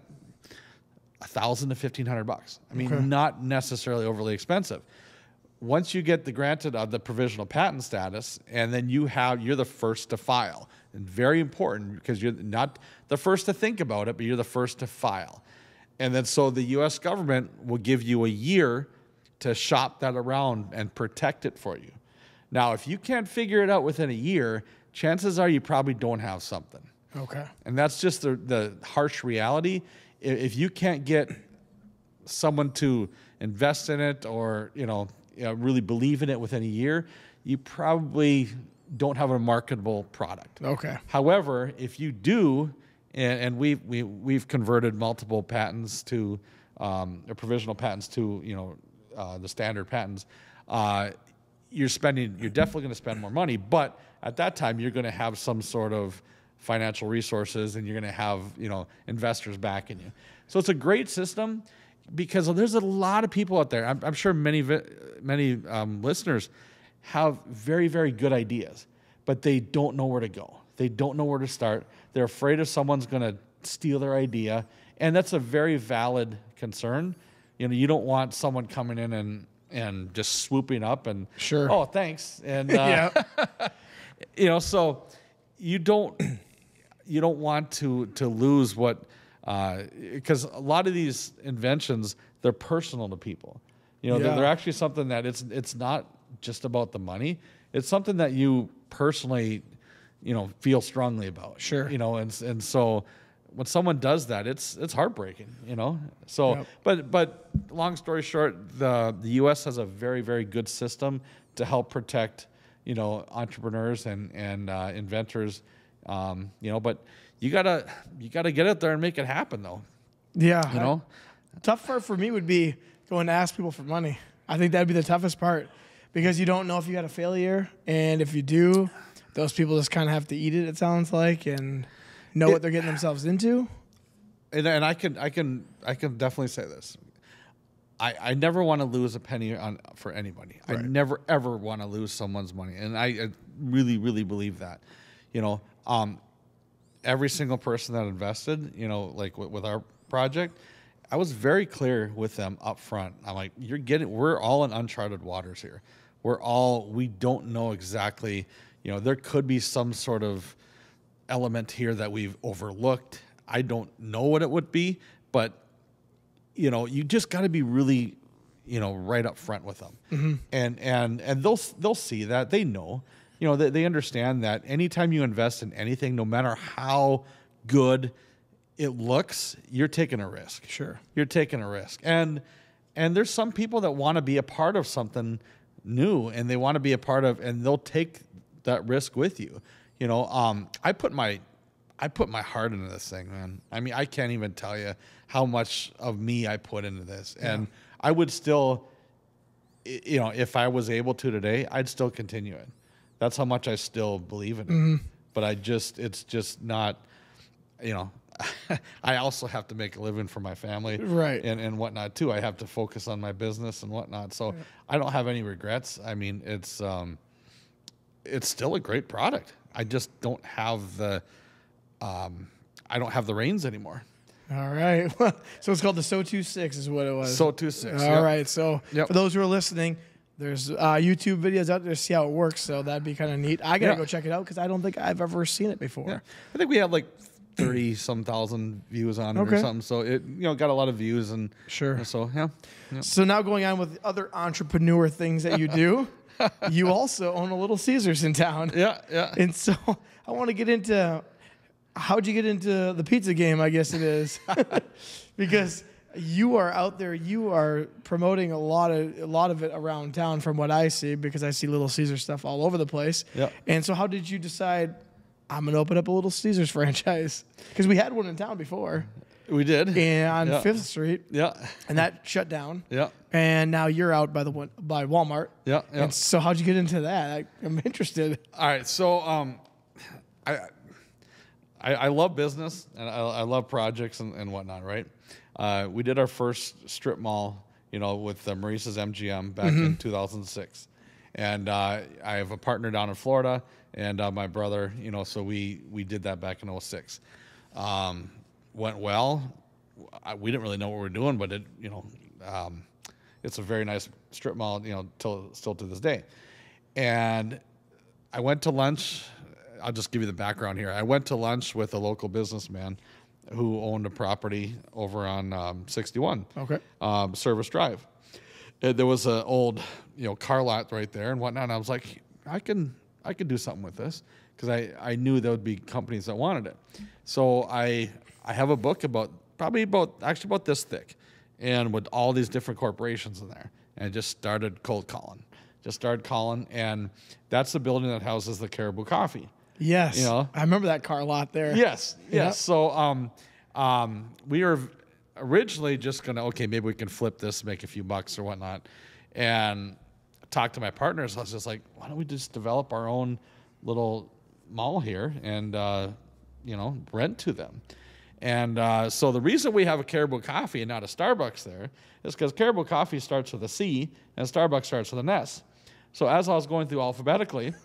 $1,000 to $1,500. I mean, not necessarily overly expensive. Once you get the granted of the provisional patent status, and then you're the first to file. And very important, because you're not the first to think about it, but you're the first to file. And then so the U.S. government will give you a year to shop that around and protect it for you. Now, if you can't figure it out within a year, chances are you probably don't have something. Okay. And that's just the harsh reality. If you can't get someone to invest in it or, really believe in it within a year, you probably don't have a marketable product. Okay. However, if you do, and we've converted multiple patents to or provisional patents to the standard patents, you're definitely going to spend more money, but at that time you're going to have some sort of financial resources and you're going to have investors backing you. So it's a great system because there's a lot of people out there. I'm sure many listeners have very, very good ideas, but they don't know where to go. They don't know where to start. They're afraid if someone's going to steal their idea, and that's a very valid concern. You don't want someone coming in and just swooping up and sure. Oh, thanks. And so you don't want to lose what because a lot of these inventions, they're personal to people. They're actually something that it's not just about the money. It's something that you personally, feel strongly about. Sure. And so when someone does that, it's heartbreaking, So, yep. But long story short, the U.S. has a very, very good system to help protect, entrepreneurs and inventors, but you gotta get out there and make it happen, though. Yeah. Tough part for me would be going to ask people for money. I think that'd be the toughest part because you don't know if you got a failure, and if you do, those people just kind of have to eat it. It sounds like, and know what they're getting themselves into. And I can definitely say this. I never want to lose a penny for anybody. Right. I never ever want to lose someone's money, and I really, really believe that. Every single person that invested, like with our project, I was very clear with them up front. I'm like, we're all in uncharted waters here. We don't know exactly, there could be some sort of element here that we've overlooked. I don't know what it would be, but you just got to be really, right up front with them. Mm-hmm. And they'll see that. They know. They understand that anytime you invest in anything, no matter how good it looks, you're taking a risk. Sure. You're taking a risk. And there's some people that want to be a part of something new, and they want to be a part of, and they'll take that risk with you. I put my heart into this thing, man. I mean, I can't even tell you how much of me I put into this. Yeah. And I would still, if I was able to today, I'd still continue it. That's how much I still believe in it. Mm-hmm. But it's just not, I also have to make a living for my family, right, and whatnot too. I have to focus on my business and whatnot. So right. I don't have any regrets. I mean, it's still a great product. I just don't have the reins anymore. All right. So it's called the SO26 is what it was. SO26. All right. So for those who are listening, there's YouTube videos out there to see how it works. So that'd be kind of neat. I got to go check it out because I don't think I've ever seen it before. Yeah. I think we have like 30-some thousand views on it or something. So it got a lot of views. And sure. So, yeah. So now going on with other entrepreneur things that you do, you also own a Little Caesars in town. Yeah, yeah. And so I want to get into how'd you get into the pizza game, I guess it is. Because you are out there, you are promoting a lot of it around town from what I see, because I see Little Caesars stuff all over the place. Yep. And so how did you decide, I'm going to open up a Little Caesars franchise? Because we had one in town before. We did. And on 5th Street. Yeah. And that shut down. Yeah. And now you're out by Walmart. Yeah. Yeah. And so how'd you get into that? I'm interested. All right. So I love business and I love projects and whatnot, right? We did our first strip mall, with Maurice's MGM back in 2006. And I have a partner down in Florida and my brother, so we did that back in 2006. Went well. We didn't really know what we were doing, but it's a very nice strip mall, still to this day. And I went to lunch. I'll just give you the background here. I went to lunch with a local businessman who owned a property over on 61, Service Drive. There was an old, car lot right there and whatnot. And I was like, I can do something with this. because I knew there would be companies that wanted it. So I have a book about this thick, and with all these different corporations in there, and I just started cold calling. And that's the building that houses the Caribou Coffee. Yes, I remember that car lot there. Yes. Yep. So we were originally just gonna, maybe we can flip this, make a few bucks or whatnot, and talk to my partners. I was just like, why don't we just develop our own little mall here and rent to them. And so the reason we have a Caribou Coffee and not a Starbucks there is because Caribou Coffee starts with a C and Starbucks starts with an S. So as I was going through alphabetically,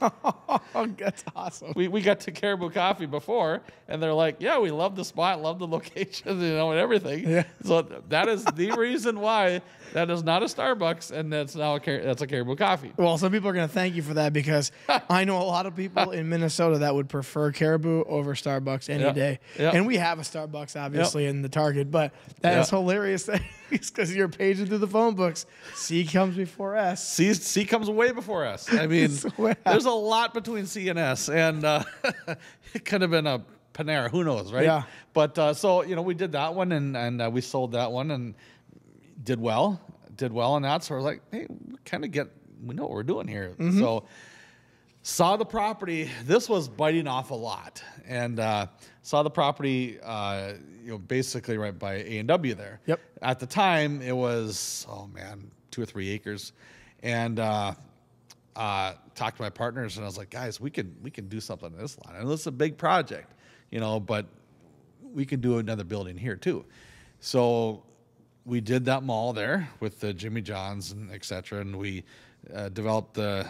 that's awesome. We got to Caribou Coffee before, and they're like, yeah, we love the spot, love the location, and everything. Yeah. So that is the reason why that is not a Starbucks, and that's a Caribou Coffee. Well, some people are going to thank you for that, because I know a lot of people in Minnesota that would prefer Caribou over Starbucks any day. Yep. And we have a Starbucks, obviously, in the Target, but that is hilarious. Because you're paging through the phone books. C comes before S. C comes way before S. I mean, there's a lot between C and S, and it could have been a Panera. Who knows, right? Yeah. But so we did that one, and we sold that one, and did well on that. So we're like, hey, we know what we're doing here. Mm-hmm. So saw the property. This was biting off a lot, and saw the property, basically right by A&W there. Yep. At the time, it was 2 or 3 acres, and talked to my partners, and I was like, guys, we can do something on this line. And this is a big project, but we can do another building here too. So we did that mall there with the Jimmy John's and et cetera, and we developed the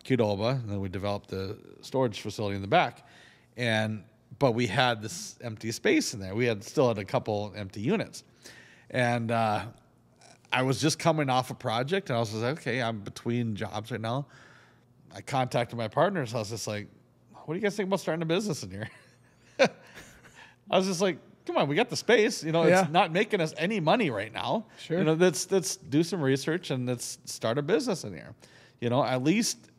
Qdoba, and then we developed the storage facility in the back. But we had this empty space in there. We still had a couple empty units. And I was just coming off a project, and I was just like, okay, I'm between jobs right now. I contacted my partners. I was just like, what do you guys think about starting a business in here? I was just like, come on, we got the space. It's not making us any money right now. Sure. Let's do some research and let's start a business in here. At least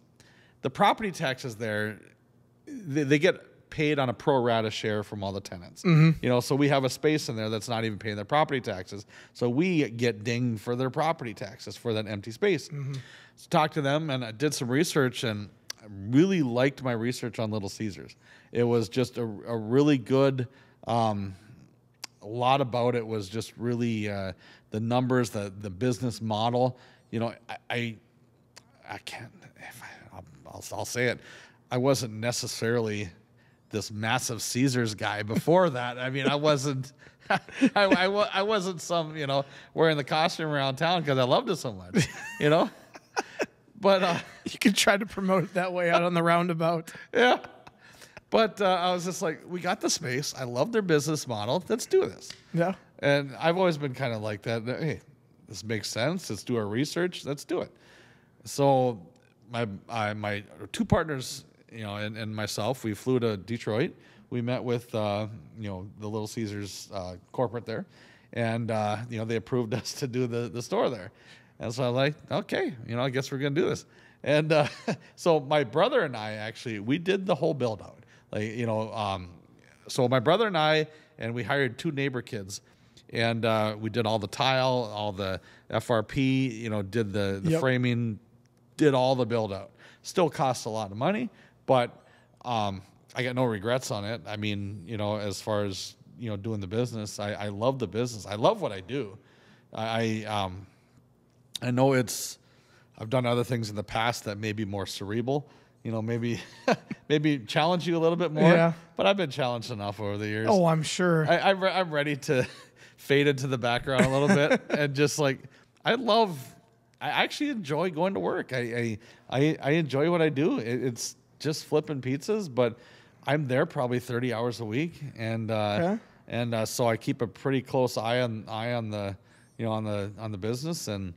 the property taxes there, they get paid on a pro rata share from all the tenants. Mm-hmm. So we have a space in there that's not even paying their property taxes. So we get dinged for their property taxes for that empty space. Mm-hmm. So talked to them, and I did some research, and I really liked my research on Little Caesars. It was just a really good, a lot about it was just really the numbers, the business model. I can't, I'll say it. I wasn't necessarily this massive Caesars guy before that. I mean, I wasn't, I wasn't some, wearing the costume around town because I loved it so much, But you could try to promote it that way out on the roundabout. Yeah. But I was just like, we got the space. I love their business model. Let's do this. Yeah. And I've always been kind of like that. Hey, this makes sense. Let's do our research. Let's do it. So my 2 partners, and myself, we flew to Detroit. We met with, the Little Caesars corporate there, and they approved us to do the store there. And so I was like, okay, I guess we're gonna do this. And so my brother and I actually, we did the whole build out. So my brother and I, and we hired 2 neighbor kids, and we did all the tile, all the FRP, did the framing, did all the build out. Still costs a lot of money, but I got no regrets on it. I mean, as far as, doing the business, I love the business. I love what I do. I know I've done other things in the past that may be more cerebral, maybe challenge you a little bit more. Yeah. But I've been challenged enough over the years. Oh, I'm sure. I'm ready to fade into the background a little bit and just like, I actually enjoy going to work. I enjoy what I do. It's just flipping pizzas, but I'm there probably 30 hours a week, and so I keep a pretty close eye on the on the business, and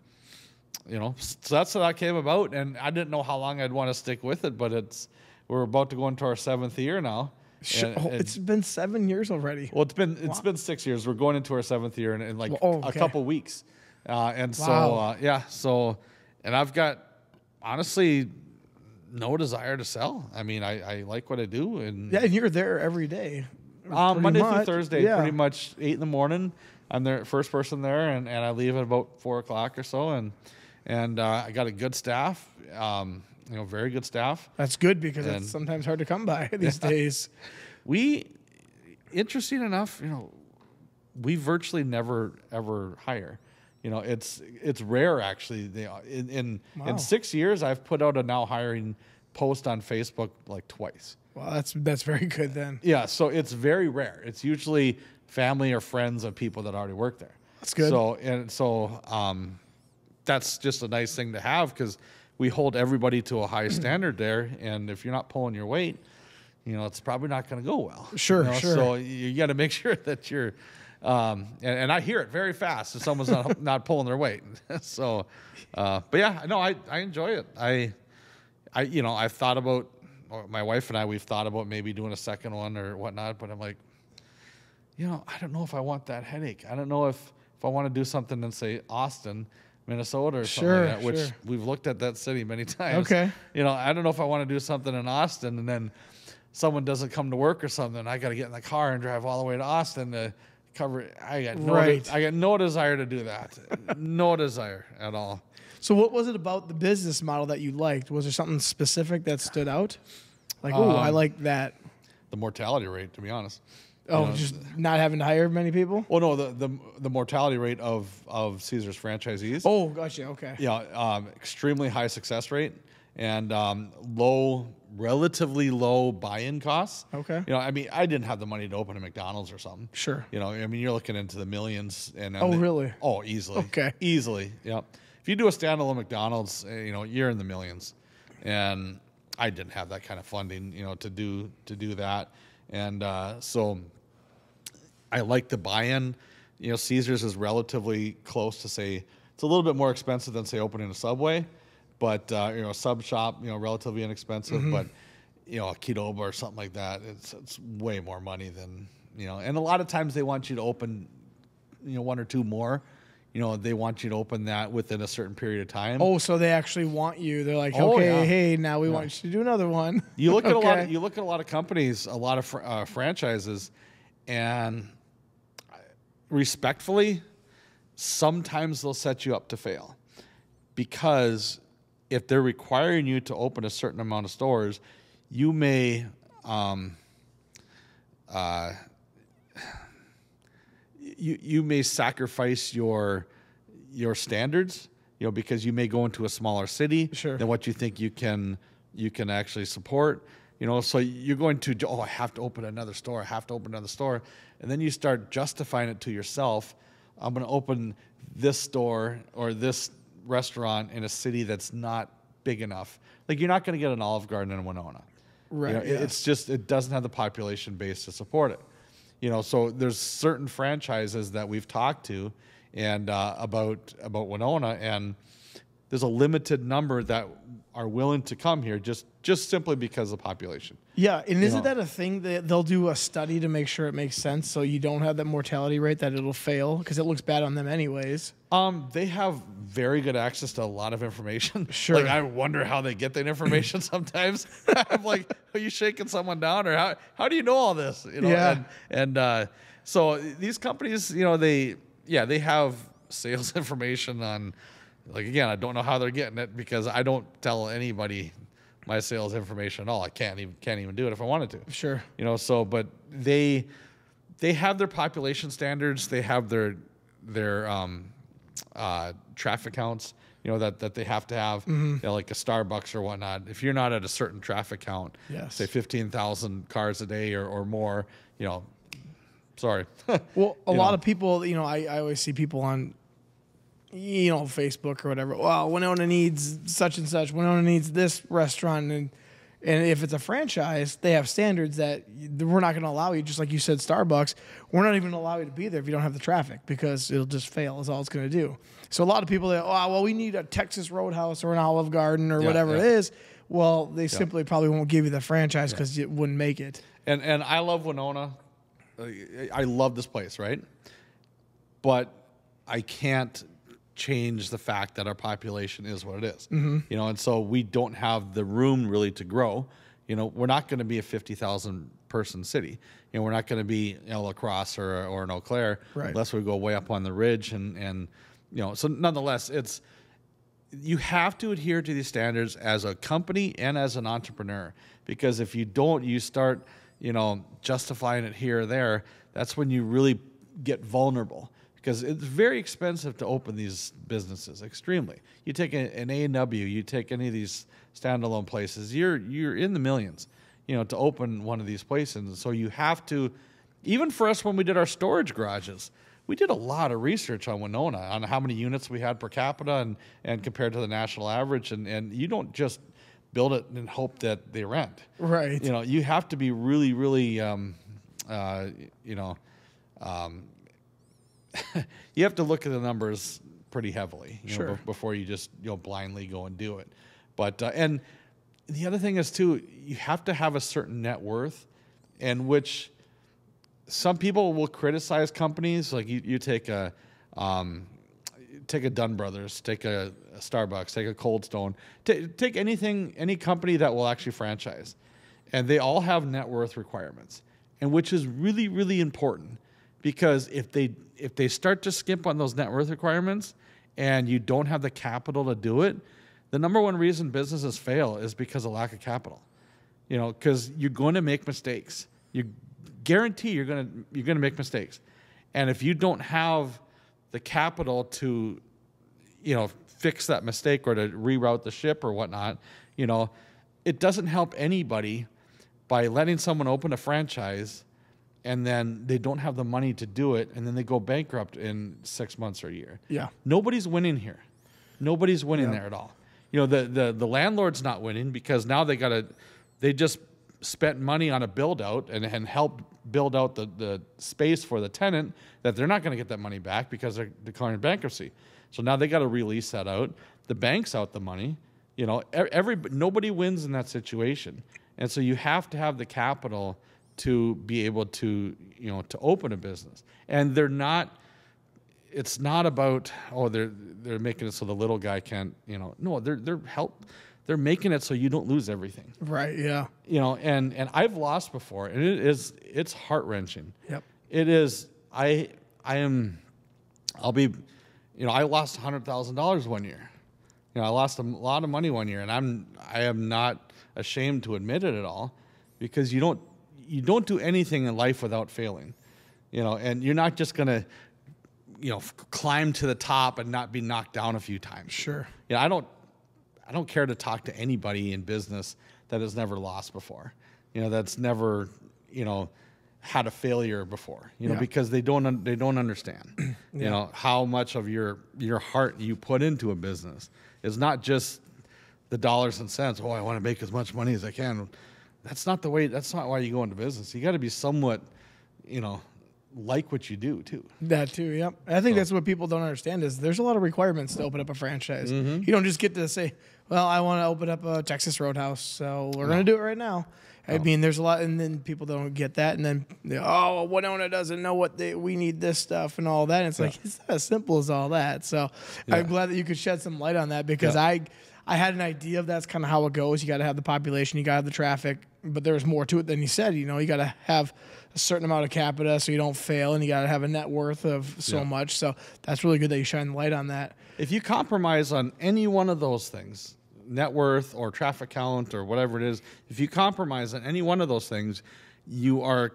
so that's how that came about. And I didn't know how long I'd want to stick with it, but we're about to go into our 7th year now. It's been 7 years already. Well, it's been 6 years. We're going into our 7th year in like a couple weeks, and wow. So and I've got honestly no desire to sell. I mean, I like what I do, and Yeah, and you're there every day. Monday through Thursday, yeah. pretty much 8 a.m. I'm there, first person there, and I leave at about 4 o'clock or so, and I got a good staff, very good staff. That's good because it's sometimes hard to come by these days. Interesting enough, we virtually never ever hire. It's rare actually. In 6 years, I've put out a now hiring post on Facebook like twice. Well, that's very good then. Yeah, so it's very rare. It's usually family or friends of people that already work there. That's good. So that's just a nice thing to have because we hold everybody to a high standard there, and if you're not pulling your weight, it's probably not going to go well. Sure. So you got to make sure that you're. And I hear it very fast if someone's not pulling their weight. So, but yeah, no, I enjoy it. I've thought about, my wife and I, we've thought about maybe doing a second one or whatnot, but I'm like, I don't know if I want that headache. I don't know if I want to do something in, say, Austin, Minnesota or something like that, which we've looked at that city many times. Okay. I don't know if I want to do something in Austin and then someone doesn't come to work or something. I got to get in the car and drive all the way to Austin to cover. I got no desire to do that. No desire at all. So what was it about the business model that you liked? Was there something specific that stood out? Like, I like that. The mortality rate, to be honest. Oh, just not having to hire many people? Well, no, the mortality rate of Caesar's franchisees. Oh, gotcha. Okay. Yeah, extremely high success rate and relatively low buy-in costs. Okay. I didn't have the money to open a McDonald's or something. Sure. You're looking into the millions. Really? Oh, easily. Okay. Easily. Yeah. If you do a standalone McDonald's, you're in the millions, and I didn't have that kind of funding, to do that, and so I like the buy-in. Caesar's is relatively close to, say, it's a little bit more expensive than, say, opening a Subway, but a sub shop, relatively inexpensive, but a Qdoba or something like that, it's way more money than and a lot of times they want you to open, one or two more. They want you to open that within a certain period of time. Oh, so they actually want you. They're like, hey, now we want you to do another one. You look at a lot of companies, a lot of franchises, and respectfully, sometimes they'll set you up to fail because if they're requiring you to open a certain amount of stores, you may you may sacrifice your standards, because you may go into a smaller city than what you think you can actually support. So you're going to, I have to open another store. And then you start justifying it to yourself. I'm going to open this store or this restaurant in a city that's not big enough. Like, you're not going to get an Olive Garden in Winona. Right. It's just, it doesn't have the population base to support it. So there's certain franchises that we've talked to and about Winona, and there's a limited number that are willing to come here just simply because of the population. Yeah, and isn't that a thing that they'll do a study to make sure it makes sense so you don't have that mortality rate that it'll fail because it looks bad on them anyways? They have very good access to a lot of information. Sure. Like, I wonder how they get that information sometimes. I'm like, are you shaking someone down, or how do you know all this? Yeah. And so these companies, they have sales information on. Like, again, I don't know how they're getting it because I don't tell anybody my sales information at all. I can't even do it if I wanted to. Sure. But they have their population standards. They have their traffic counts, that they have to have, like a Starbucks or whatnot. If you're not at a certain traffic count, say 15,000 cars a day or more, sorry. Well, a lot of people, I always see people on, Facebook or whatever. Well, Winona needs such and such. Winona needs this restaurant. And if it's a franchise, they have standards that we're not going to allow you, just like you said, Starbucks, we're not even going to allow you to be there if you don't have the traffic because it'll just fail is all it's going to do. So a lot of people, we need a Texas Roadhouse or an Olive Garden or whatever it is. Well, they simply probably won't give you the franchise because it wouldn't make it. And I love Winona. I love this place, right? But I can't change the fact that our population is what it is. You know, and so we don't have the room really to grow. You know, we're not going to be a 50,000 person city. You know, we're not going to be La Crosse or an Eau Claire unless we go way up on the ridge and you know. So nonetheless, you have to adhere to these standards as a company and as an entrepreneur, because if you don't, you start, you know, justifying it here or there. That's when you really get vulnerable, because it's very expensive to open these businesses, extremely. You take an A&W, you take any of these standalone places, you're in the millions, you know, to open one of these places. And so you have to, even for us when we did our storage garages, we did a lot of research on Winona, on how many units we had per capita and compared to the national average. And you don't just build it and hope that they rent. Right. You know, you have to be really, really, you know, you have to look at the numbers pretty heavily, you know, before you just, you know, blindly go and do it. But, and the other thing is too, you have to have a certain net worth, and which some people will criticize companies. Like you take a Dunn Brothers, take a Starbucks, take a Cold Stone, take any company that will actually franchise, and they all have net worth requirements, and which is really, really important, because if they start to skimp on those net worth requirements and you don't have the capital to do it, the number one reason businesses fail is because of lack of capital. You know, because you're going to make mistakes. You guarantee you're going to make mistakes, and if you don't have the capital to, you know, fix that mistake or to reroute the ship or whatnot, you know, it doesn't help anybody by letting someone open a franchise and then they don't have the money to do it, and then they go bankrupt in 6 months or a year. Yeah, nobody's winning here. Nobody's winning there at all. You know, the landlord's not winning, because now they just spent money on a build out and helped build out the space for the tenant that they're not going to get that money back because they're declaring bankruptcy. So now they got to release that out. The bank's out the money. You know, nobody wins in that situation. And so you have to have the capital to be able to, you know, to open a business. And it's not about, oh, they're making it so the little guy can't, you know, no, they're making it so you don't lose everything. Right, yeah. You know, and I've lost before, and it's heart-wrenching. Yep. It is, I lost $100,000 one year. You know, I lost a lot of money one year, and I am not ashamed to admit it at all, because you don't do anything in life without failing. You know, and you're not just going to, you know, climb to the top and not be knocked down a few times. Sure. You know, I don't care to talk to anybody in business that has never lost before. You know, that's never, you know, had a failure before. You know, because they don't understand. You know, how much of your heart you put into a business is not just the dollars and cents. Oh, I want to make as much money as I can. That's not why you go into business. You got to be somewhat, you know, like what you do too. That too, yep. I think that's what people don't understand, is there's a lot of requirements to open up a franchise. You don't just get to say, well, I want to open up a Texas Roadhouse, so we're going to do it right now. I mean, there's a lot, and then people don't get that, and then Winona doesn't know we need this stuff and all that. And it's like, it's not as simple as all that. So I'm glad that you could shed some light on that, because I had an idea of that's kind of how it goes. You got to have the population, you got to have the traffic, but there's more to it than you said. You know, you got to have a certain amount of capita so you don't fail, and you got to have a net worth of so much. So that's really good that you shine the light on that. If you compromise on any one of those things, net worth or traffic count or whatever it is, if you compromise on any one of those things, you are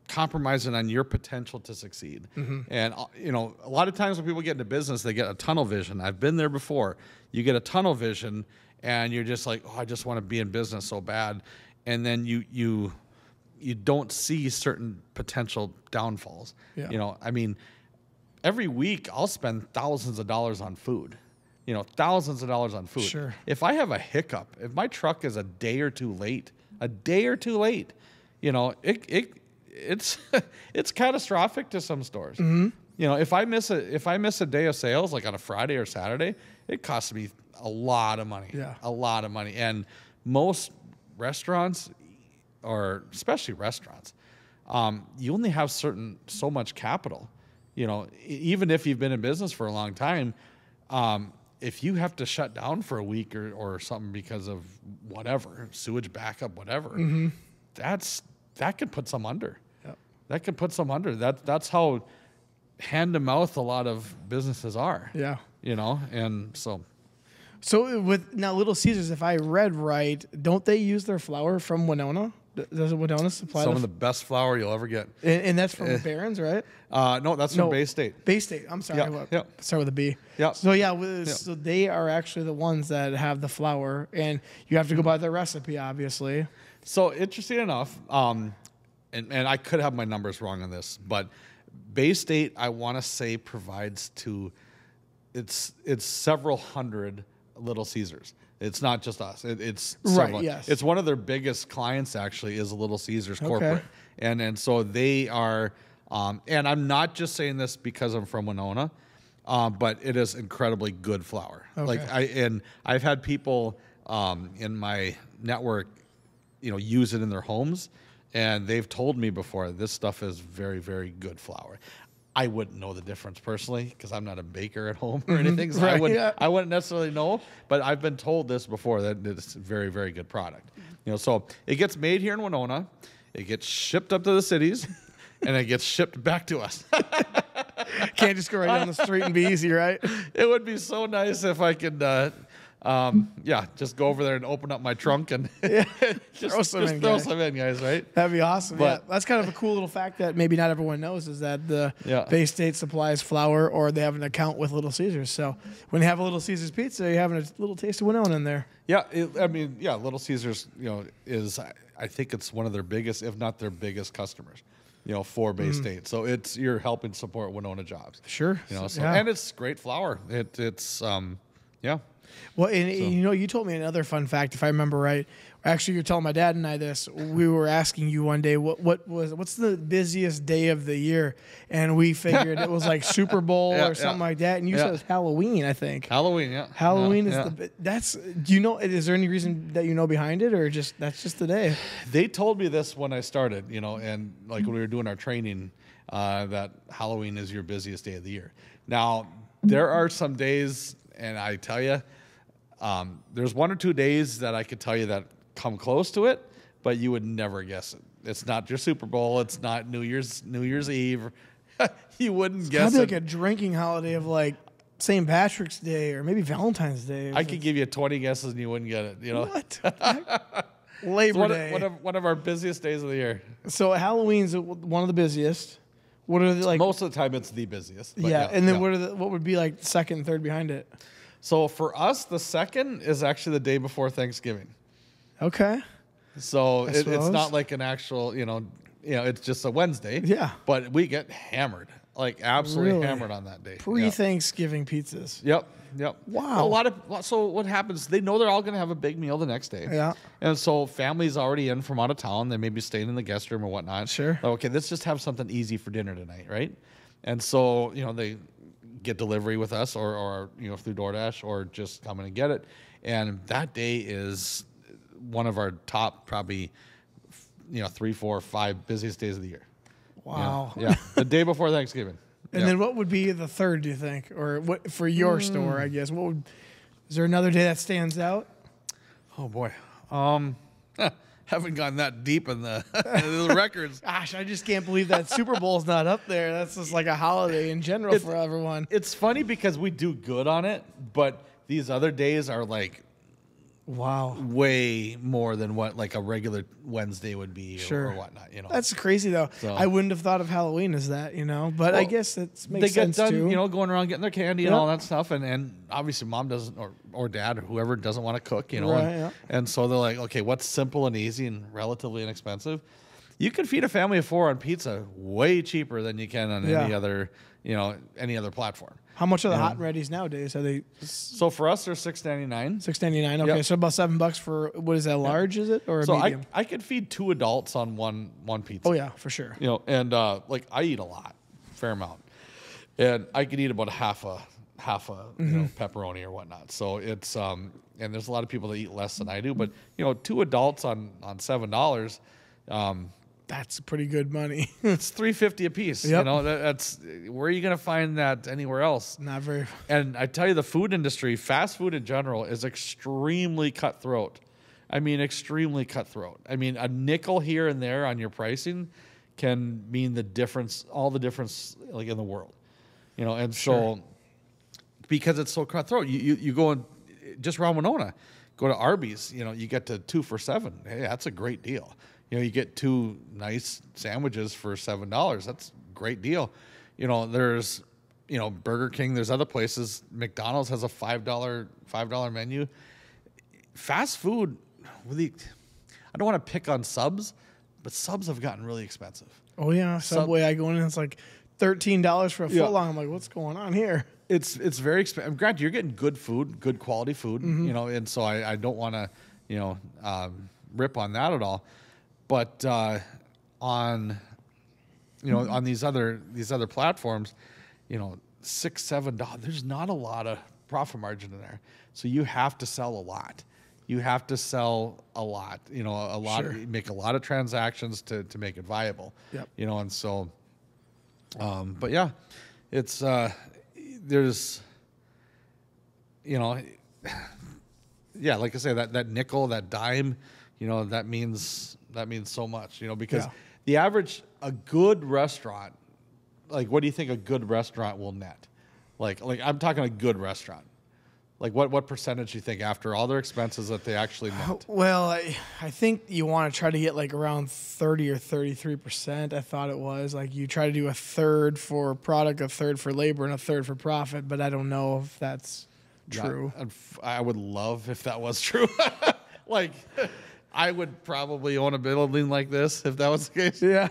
compromising on your potential to succeed. And, you know, a lot of times when people get into business, they get a tunnel vision. I've been there before. You get a tunnel vision and you're just like, oh, I just want to be in business so bad. And then you don't see certain potential downfalls. You know, I mean, every week I'll spend thousands of dollars on food. You know, thousands of dollars on food. Sure. If I have a hiccup, if my truck is a day or two late, you know, it's it's catastrophic to some stores. You know, if I miss a day of sales, like on a Friday or Saturday, it costs me a lot of money. A lot of money. And most restaurants, or especially restaurants, you only have so much capital. You know, even if you've been in business for a long time, if you have to shut down for a week or something because of whatever, sewage backup, whatever, that could put some under. Yep. That could put some under. That's how hand to mouth a lot of businesses are. Yeah. You know, and so. So with now Little Caesars, if I read right, don't they use their flour from Winona? Does Winona supply some of the best flour you'll ever get? And that's from Barron's, right? No, that's from Bay State. Bay State. I'm sorry. Start with a B. Yeah. So so they are actually the ones that have the flour, and you have to go by their recipe, obviously. So interesting enough, and I could have my numbers wrong on this, but Bay State, I want to say, provides to it's several hundred Little Caesars. It's not just us. It's several. Right. Yes. It's one of their biggest clients. Actually, is a Little Caesars corporate, and so they are. And I'm not just saying this because I'm from Winona, but it is incredibly good flour. Okay. Like I've had people in my network, use it in their homes, and they've told me before this stuff is very, very good flour. I wouldn't know the difference personally because I'm not a baker at home or anything. So I wouldn't necessarily know, but I've been told this before that it's a very, very good product. So it gets made here in Winona, it gets shipped up to the cities, and it gets shipped back to us. Can't just go right down the street and be easy, right? It would be so nice if I could, just go over there and open up my trunk and just throw some in, guys, right? That'd be awesome. But that's kind of a cool little fact that maybe not everyone knows is that the Bay State supplies flour, or they have an account with Little Caesars. So when you have a Little Caesars pizza, you're having a little taste of Winona in there. Yeah, Little Caesars, is, I think it's one of their biggest, if not their biggest customers. For Bay State. So you're helping support Winona jobs. Sure. And it's great flour. It's Well, you told me another fun fact, if I remember right. Actually, you're telling my dad and I this. We were asking you one day what's the busiest day of the year, and we figured it was like Super Bowl or something like that. And you said it's Halloween, I think. Halloween, yeah. Halloween is that's. Do you know? Is there any reason that you know behind it, or that's just the day? They told me this when I started, and like when we were doing our training, that Halloween is your busiest day of the year. Now there are some days, and I tell you. There's 1 or 2 days that I could tell you that come close to it, but you would never guess it. It's not your Super Bowl. It's not New Year's Eve. You wouldn't guess it. It's like a drinking holiday of like St. Patrick's Day or maybe Valentine's Day. I could give you 20 guesses and you wouldn't get it. What? Labor Day. One of our busiest days of the year. So Halloween's one of the busiest. What are the, like? Most of the time, it's the busiest. And then what would be like second and third behind it? So for us, the second is actually the day before Thanksgiving. Okay. So it's not like an actual, it's just a Wednesday. Yeah. But we get hammered, like absolutely hammered on that day. Pre-Thanksgiving pizzas. Yep. Wow. So what happens? They know they're all going to have a big meal the next day. Yeah. And so family's already in from out of town. They may be staying in the guest room or whatnot. Sure. Okay, let's just have something easy for dinner tonight, right? And so they get delivery with us or through DoorDash or just come in and get it. And that day is one of our top probably 3, 4, 5 busiest days of the year. Wow. Yeah. The day before Thanksgiving. And then what would be the third, do you think? Or what for your store, I guess? Is there another day that stands out? Oh boy. Haven't gone that deep in the records. Gosh, I just can't believe that Super Bowl's not up there. That's just like a holiday in general for everyone. It's funny because we do good on it, but these other days are like way more than what like a regular Wednesday would be or whatnot. That's crazy though. So, I wouldn't have thought of Halloween as that, but I guess it makes sense done, too. Going around getting their candy and all that stuff, and obviously mom doesn't or dad or whoever doesn't want to cook, and so they're like, okay, what's simple and easy and relatively inexpensive? You can feed a family of 4 on pizza way cheaper than you can on any other platform. How much are the hot and readies nowadays? Are they? So for us, they're $6.99. $6.99. Okay, so about $7 for what is that? Large is it or a medium? So I could feed 2 adults on one pizza. Oh yeah, for sure. And like I eat a lot, fair amount, and I could eat about half a pepperoni or whatnot. So it's and there's a lot of people that eat less than I do, but 2 adults on $7. That's pretty good money. It's $3.50 a piece. Yep. You know, that's where are you going to find that anywhere else? Not very. And I tell you, the food industry, fast food in general, is extremely cutthroat. I mean, extremely cutthroat. I mean, a nickel here and there on your pricing can mean the difference, all the difference, like in the world. You know, and so because it's so cutthroat, you go and just around Winona, go to Arby's. You know, you get to 2 for $7. Hey, that's a great deal. You know, you get 2 nice sandwiches for $7. That's a great deal. You know, there's, you know, Burger King. There's other places. McDonald's has a $5 menu. Fast food, really, I don't want to pick on subs, but subs have gotten really expensive. Oh yeah, Subway. I go in and it's like $13 for a foot long. I'm like, what's going on here? It's very expensive. Granted, you're getting good food, good quality food. You know, and so I don't want to, you know, rip on that at all. But on, you know, on these other platforms, you know, $6-7, there's not a lot of profit margin in there. So you have to sell a lot. You have to sell a lot. You know, a lot. Make a lot of transactions to make it viable. Yep. You know, and so, but yeah, it's there's, you know, yeah, like I say, that nickel, that dime, you know, that means so much, you know, because the average, a good restaurant, like, what do you think a good restaurant will net? Like I'm talking a good restaurant. Like what percentage do you think after all their expenses that they actually net? Well, I think you want to try to get like around 30 or 33%. I thought it was like you try to do a third for product, a third for labor, and a third for profit. But I don't know if that's true. I would love if that was true. Like, I would probably own a building like this if that was the case. Yeah.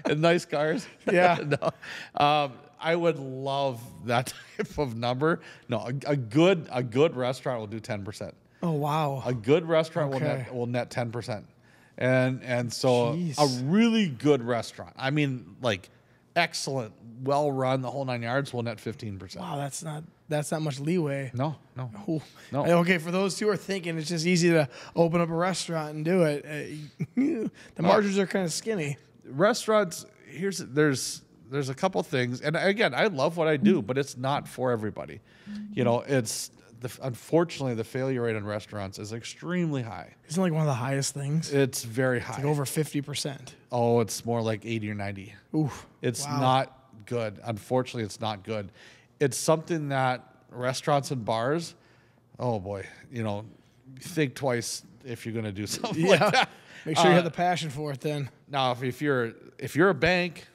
And nice cars. Yeah. No. I would love that type of number. No, a good restaurant will do 10%. Oh wow. A good restaurant will net 10%. And so a really good restaurant, I mean, like excellent, well run, the whole 9 yards, will net 15%. Wow, that's not much leeway. No. Ooh. No. Okay, for those who are thinking it's just easy to open up a restaurant and do it, the margins are kind of skinny. Restaurants, there's a couple things, and again, I love what I do, but it's not for everybody. You know, unfortunately the failure rate in restaurants is extremely high. Isn't it like one of the highest things? It's very high. It's like over 50%. Oh, it's more like 80 or 90. Oof. It's not good. Unfortunately, it's not good. It's something that restaurants and bars, oh boy, you know, think twice if you're going to do something like that. Make sure you have the passion for it then. Now, if you're a bank,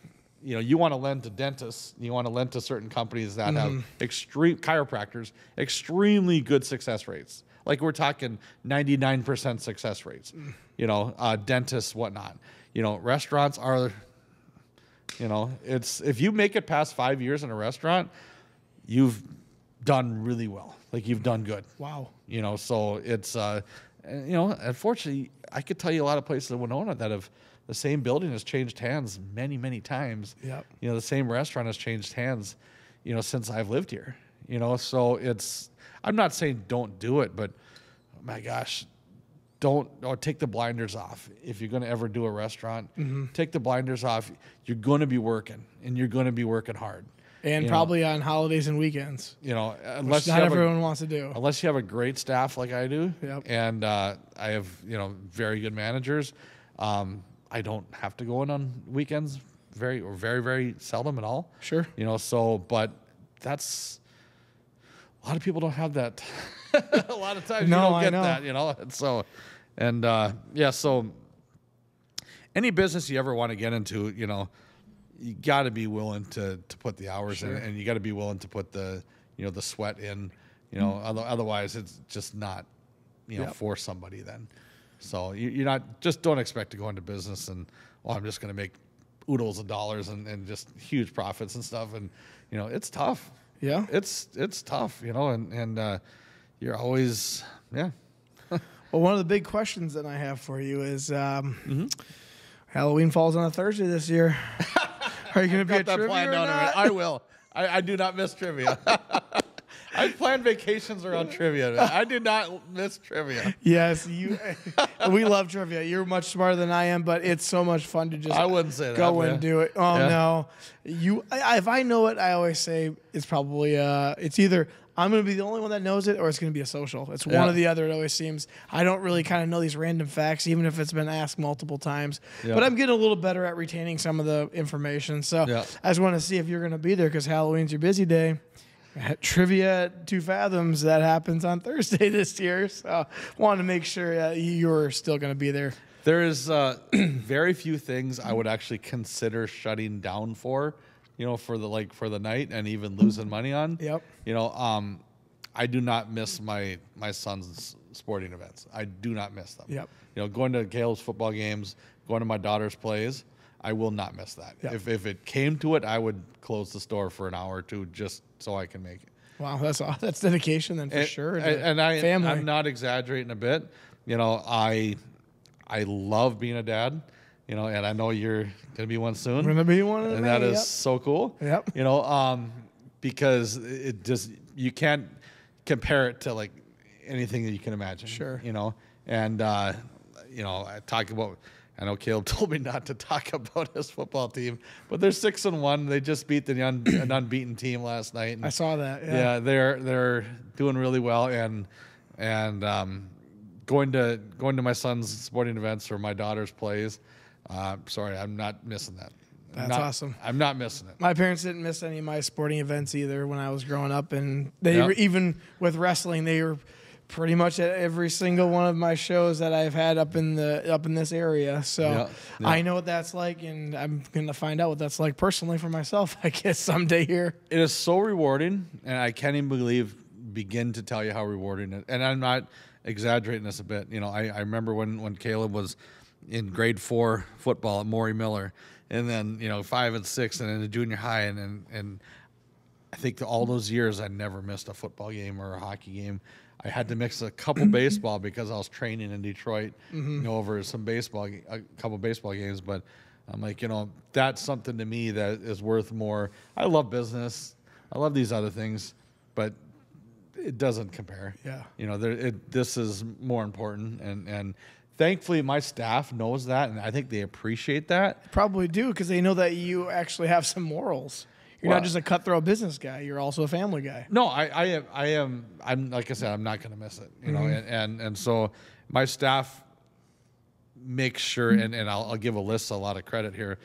you know, you want to lend to dentists, you want to lend to certain companies that have extreme chiropractors, extremely good success rates. Like we're talking 99% success rates, you know, dentists, whatnot. You know, restaurants are, you know, if you make it past 5 years in a restaurant, you've done really well. Like you've done good. Wow. You know, so it's, you know, unfortunately, I could tell you a lot of places in Winona that have, the same building has changed hands many, many times. Yep. You know, the same restaurant has changed hands, you know, since I've lived here. You know, so I'm not saying don't do it, but my gosh, take the blinders off. If you're going to ever do a restaurant, take the blinders off. You're going to be working, and you're going to be working hard. And probably on holidays and weekends. You know, unless not everyone wants to do. Unless you have a great staff like I do, and I have, you know, very good managers. I don't have to go in on weekends very, very seldom at all. Sure. You know, so, but that's, a lot of people don't have that. A lot of times you don't get that, you know. And so, so any business you ever want to get into, you know, you got to be willing to put the hours in, and you got to be willing to put the, you know, the sweat in, you know, otherwise it's just not, you know, for somebody then. So you're not, just don't expect to go into business and, I'm just going to make oodles of dollars and just huge profits and stuff. And, you know, it's tough. Yeah. It's tough, you know, and you're always, Well, one of the big questions that I have for you is Halloween falls on a Thursday this year. Are you going to be at trivia or not? I will. I do not miss trivia. I planned vacations around trivia. I did not miss trivia. Yes, we love trivia. You're much smarter than I am, but it's so much fun to just I wouldn't say that, go man. and do it. Oh, Yeah. no. If I know it, I always say it's probably, it's either I'm going to be the only one that knows it or it's going to be a social. It's one or the other, it always seems. I don't really kind of know these random facts, even if it's been asked multiple times. Yeah. But I'm getting a little better at retaining some of the information. So I just want to see if you're going to be there because Halloween's your busy day. Trivia at 2 Fathoms, that happens on Thursday this year. So wanted to make sure you're still going to be there. There is very few things I would actually consider shutting down for, for the night and even losing money on. Yep. I do not miss my son's sporting events. I do not miss them. Yep. Going to Caleb's football games, going to my daughter's plays, I will not miss that. Yep. If it came to it, I would close the store for an hour or two just so I can make it. Wow, that's dedication then for sure. Family. I'm not exaggerating a bit. I love being a dad. And I know you're gonna be one soon. I'm gonna be one, and that is so cool. Yep. Because it just you can't compare it to like anything that you can imagine. Sure. And I talk about. I know Caleb told me not to talk about his football team, but they're 6-1. They just beat an unbeaten team last night. And I saw that. yeah, they're doing really well, and going to my son's sporting events or my daughter's plays. Sorry, I'm not missing that. That's awesome. I'm not missing it. My parents didn't miss any of my sporting events either when I was growing up, and they were, even with wrestling, they were pretty much at every single one of my shows that I've had up in this area. So I know what that's like, and I'm going to find out what that's like personally for myself, I guess, someday here. It is so rewarding, and I can't even begin to tell you how rewarding it. And I'm not exaggerating this a bit. I remember when Caleb was in grade 4 football at Maury Miller, and then 5 and 6, and in the junior high, and I think all those years I never missed a football game or a hockey game. I had to mix a couple baseball because I was training in Detroit over a couple baseball games. But I'm like, that's something to me that is worth more. I love business. I love these other things, but it doesn't compare. Yeah. This is more important. And thankfully my staff knows that, and I think they appreciate that. Probably do, because they know that you actually have some morals. You're not just a cutthroat business guy. You're also a family guy. No, I am. I'm like I said, I'm not going to miss it. And so my staff makes sure, and I'll give Alyssa a lot of credit here.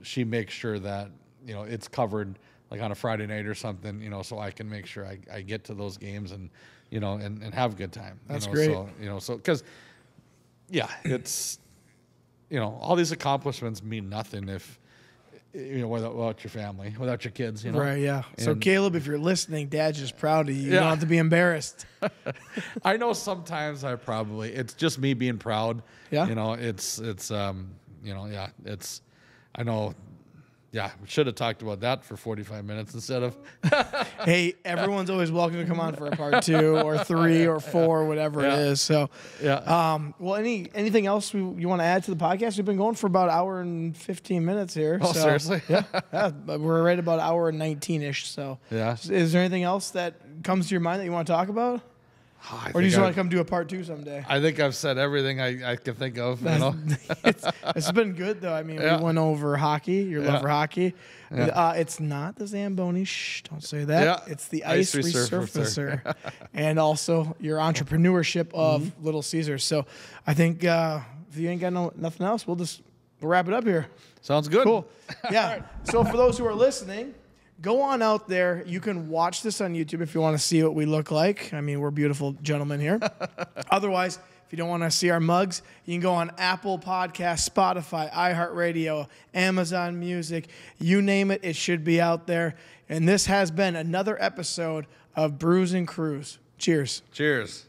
She makes sure that it's covered like on a Friday night or something. So I can make sure I get to those games and and have a good time. That's great. So because it's all these accomplishments mean nothing if. Without your family, without your kids, Right, yeah. So Caleb, if you're listening, Dad's just proud of you. You don't have to be embarrassed. I know sometimes it's just me being proud. Yeah. I know. Yeah, we should have talked about that for 45 minutes instead of. Hey, everyone's always welcome to come on for a part 2 or 3 or 4, whatever it is. So, well, anything else you want to add to the podcast? We've been going for about an hour and 15 minutes here. Oh, so, seriously? Yeah, but we're right about an hour and 19-ish. So, is there anything else that comes to your mind that you want to talk about? Or do you just want to come do a part 2 someday? I think I've said everything I can think of. It's been good, though. I mean, we went over hockey, your love for hockey. Yeah. It's not the Zamboni. Shh, don't say that. Yeah. It's the ice resurfacer. And also your entrepreneurship of Little Caesars. So I think if you ain't got nothing else, we'll wrap it up here. Sounds good. Cool. Yeah. So for those who are listening, go on out there. You can watch this on YouTube if you want to see what we look like. I mean, we're beautiful gentlemen here. Otherwise, if you don't want to see our mugs, you can go on Apple Podcasts, Spotify, iHeartRadio, Amazon Music. You name it, it should be out there. And this has been another episode of Brews and Crews. Cheers. Cheers.